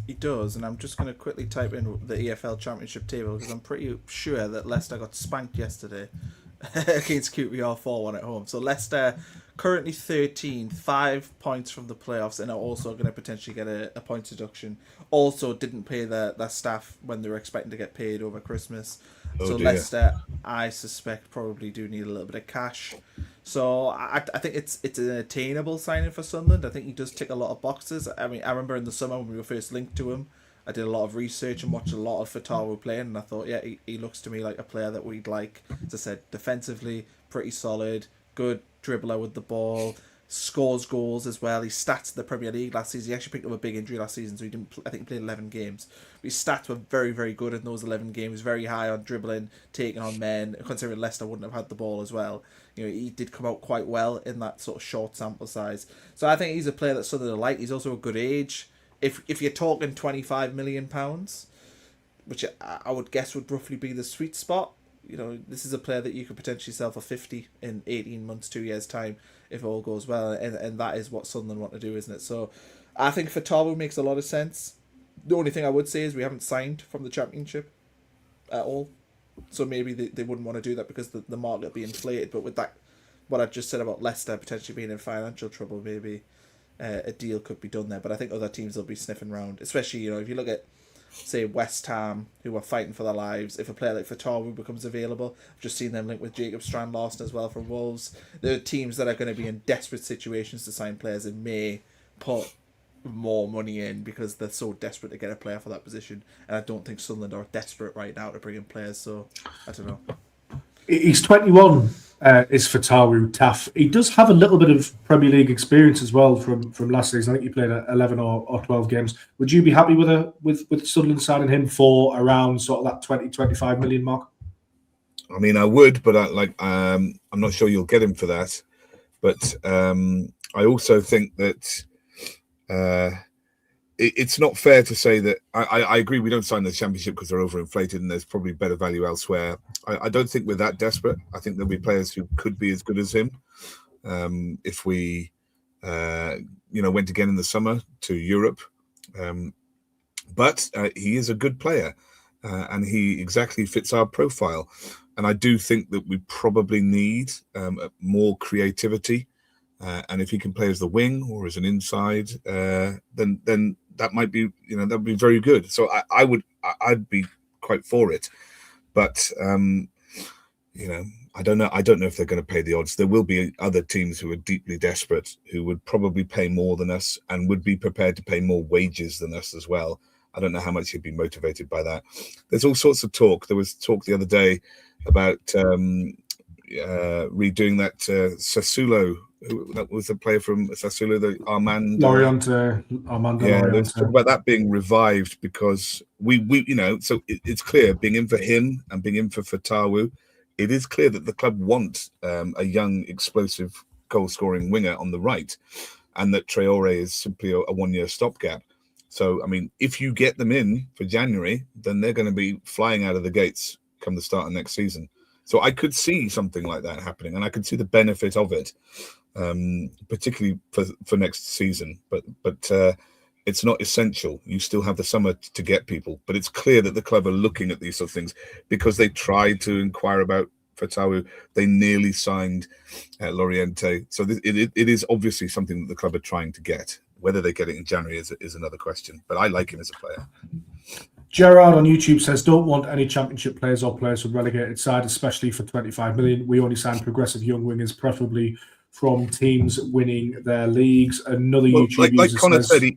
He does, and I'm just going to quickly type in the EFL Championship table because I'm pretty sure that Leicester got spanked yesterday. against QPR 4-1 at home. So Leicester currently 13th, 5 points from the playoffs, and are also going to potentially get a point deduction. Also didn't pay their staff when they were expecting to get paid over Christmas. So dear. Leicester, I suspect, probably do need a little bit of cash. So I think it's an attainable signing for Sunderland. I think he does tick a lot of boxes. I mean, I remember in the summer when we were first linked to him, I did a lot of research and watched a lot of Fatawu playing, and I thought, yeah, he looks to me like a player that we'd like. As I said, defensively, pretty solid, good dribbler with the ball, scores goals as well. His stats in the Premier League last season, he actually picked up a big injury last season, so he didn't. I think he played 11 games. But his stats were very, very good in those 11 games. Very high on dribbling, taking on men. Considering Leicester wouldn't have had the ball as well, he did come out quite well in that sort of short sample size. So I think he's a player that Sunderland like. He's also a good age. If you're talking £25 million, which I would guess would roughly be the sweet spot, this is a player that you could potentially sell for 50 in 18 months, 2 years' time, if all goes well, and that is what Sunderland want to do, isn't it? So I think Fatawu makes a lot of sense. The only thing I would say is we haven't signed from the Championship at all, so maybe they wouldn't want to do that because the market will be inflated. But with that, what I just said about Leicester potentially being in financial trouble, maybe a deal could be done there. But I think other teams will be sniffing around, especially if you look at, say, West Ham, who are fighting for their lives. If a player like Fatawu becomes available, I've just seen them linked with Jacob Strand-Larsen as well from Wolves. There are teams that are going to be in desperate situations to sign players and may put more money in because they're so desperate to get a player for that position. And I don't think Sunderland are desperate right now to bring in players, so I don't know. He's 21, is Fatawu Taff. He does have a little bit of Premier League experience as well from last season. I think he played 11 or 12 games. Would you be happy with Sunderland signing him for around sort of that 20-25 million mark? I mean, I would, but I'm not sure you'll get him for that. But I also think that it's not fair to say that I agree we don't sign the Championship because they're overinflated and there's probably better value elsewhere. I don't think we're that desperate. I think there'll be players who could be as good as him if we went again in the summer to Europe. But he is a good player and he exactly fits our profile. And I do think that we probably need more creativity. And if he can play as the wing or as an inside, then that might be, that would be very good. So I'd be quite for it. But I don't know. I don't know if they're going to pay the odds. There will be other teams who are deeply desperate who would probably pay more than us and would be prepared to pay more wages than us as well. I don't know how much he'd be motivated by that. There's all sorts of talk. There was talk the other day about redoing that Sassuolo. That was a player from Sassuolo, the Armand Armando. Yeah, there's talk about that being revived because we so it's clear being in for him and being in for Fatawu, it is clear that the club want a young, explosive, goal-scoring winger on the right, and that Traore is simply a one-year stopgap. So, I mean, if you get them in for January, then they're going to be flying out of the gates come the start of next season. So I could see something like that happening, and I could see the benefit of it, particularly for next season. But it's not essential. You still have the summer to get people. But it's clear that the club are looking at these sort of things because they tried to inquire about Fatawu. They nearly signed Loriente. So it is obviously something that the club are trying to get. Whether they get it in January is another question. But I like him as a player. Gerard on YouTube says, don't want any Championship players or players from relegated side, especially for 25 million. We only sign progressive young wingers, preferably from teams winning their leagues. Another YouTube like user Connor says...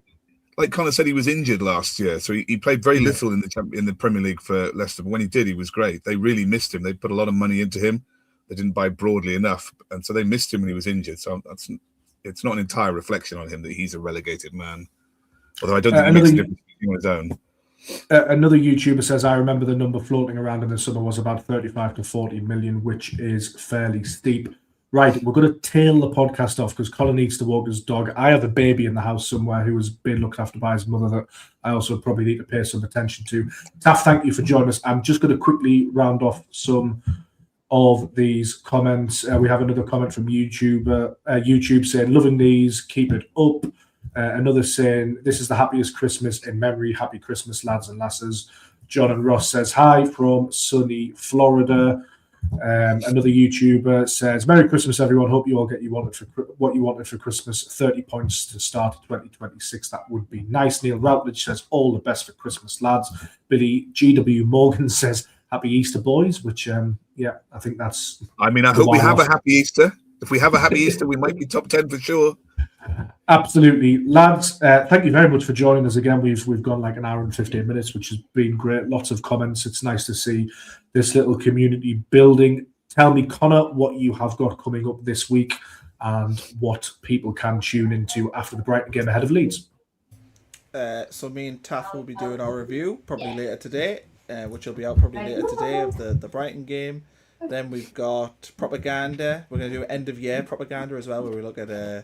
Like Connor said, he was injured last year, so he played very little in the Premier League for Leicester. But when he did, he was great. They really missed him. They put a lot of money into him. They didn't buy broadly enough, and so they missed him when he was injured. So it's not an entire reflection on him that he's a relegated man. Although I don't think he makes a difference on his own. Another YouTuber says, I remember the number floating around in the summer was about 35 to 40 million, which is fairly steep. Right, we're going to tail the podcast off because Colin needs to walk his dog. I have a baby in the house somewhere who has been looked after by his mother that I also probably need to pay some attention to. Taff, thank you for joining us. I'm just going to quickly round off some of these comments. We have another comment from YouTube saying, loving these, keep it up. Another saying, this is the happiest Christmas in memory. Happy Christmas, lads and lasses. John and Ross says, hi from sunny Florida. Another YouTuber says, "Merry Christmas, everyone. Hope you all get what you wanted for Christmas. 30 points to start 2026. That would be nice." Neil Routledge says, "All the best for Christmas, lads." Billy GW Morgan says, "Happy Easter, boys," which, I think that's... I mean, I hope we have a happy Easter. If we have a happy Easter, we might be top 10 for sure. Absolutely. Lads, thank you very much for joining us again. We've gone like an hour and 15 minutes, which has been great. Lots of comments. It's nice to see this little community building. Tell me, Connor, what you have got coming up this week and what people can tune into after the Brighton game ahead of Leeds. So me and Taff will be doing our review probably later today, which will be out probably later today of the Brighton game. Then we've got propaganda. We're going to do end of year propaganda as well, where we look at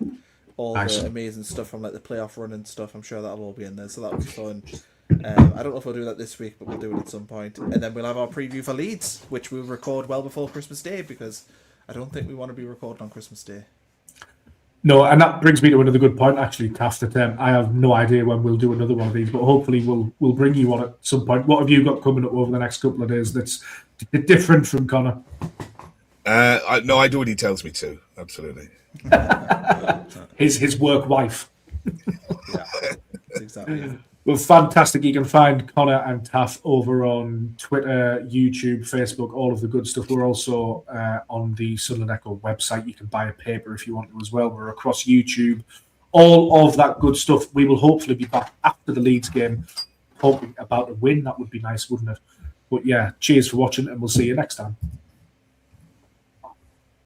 all the amazing stuff from like the playoff run and stuff. I'm sure that'll all be in there, so that'll be fun. I don't know if we'll do that this week, but we'll do it at some point. And then we'll have our preview for Leeds, which we'll record well before Christmas Day, because I don't think we want to be recording on Christmas Day. No, and that brings me to another good point, actually, Taff, that I have no idea when we'll do another one of these, but hopefully we'll bring you on at some point. What have you got coming up over the next couple of days that's different from Connor? No, I do what he tells me to. Absolutely. his work wife. Yeah, exactly. Well, fantastic. You can find Connor and Taff over on Twitter, YouTube, Facebook, all of the good stuff. We're also on the Sunderland Echo website. You can buy a paper if you want to as well. We're across YouTube. All of that good stuff. We will hopefully be back after the Leeds game, hoping about a win. That would be nice, wouldn't it? But yeah, cheers for watching, and we'll see you next time.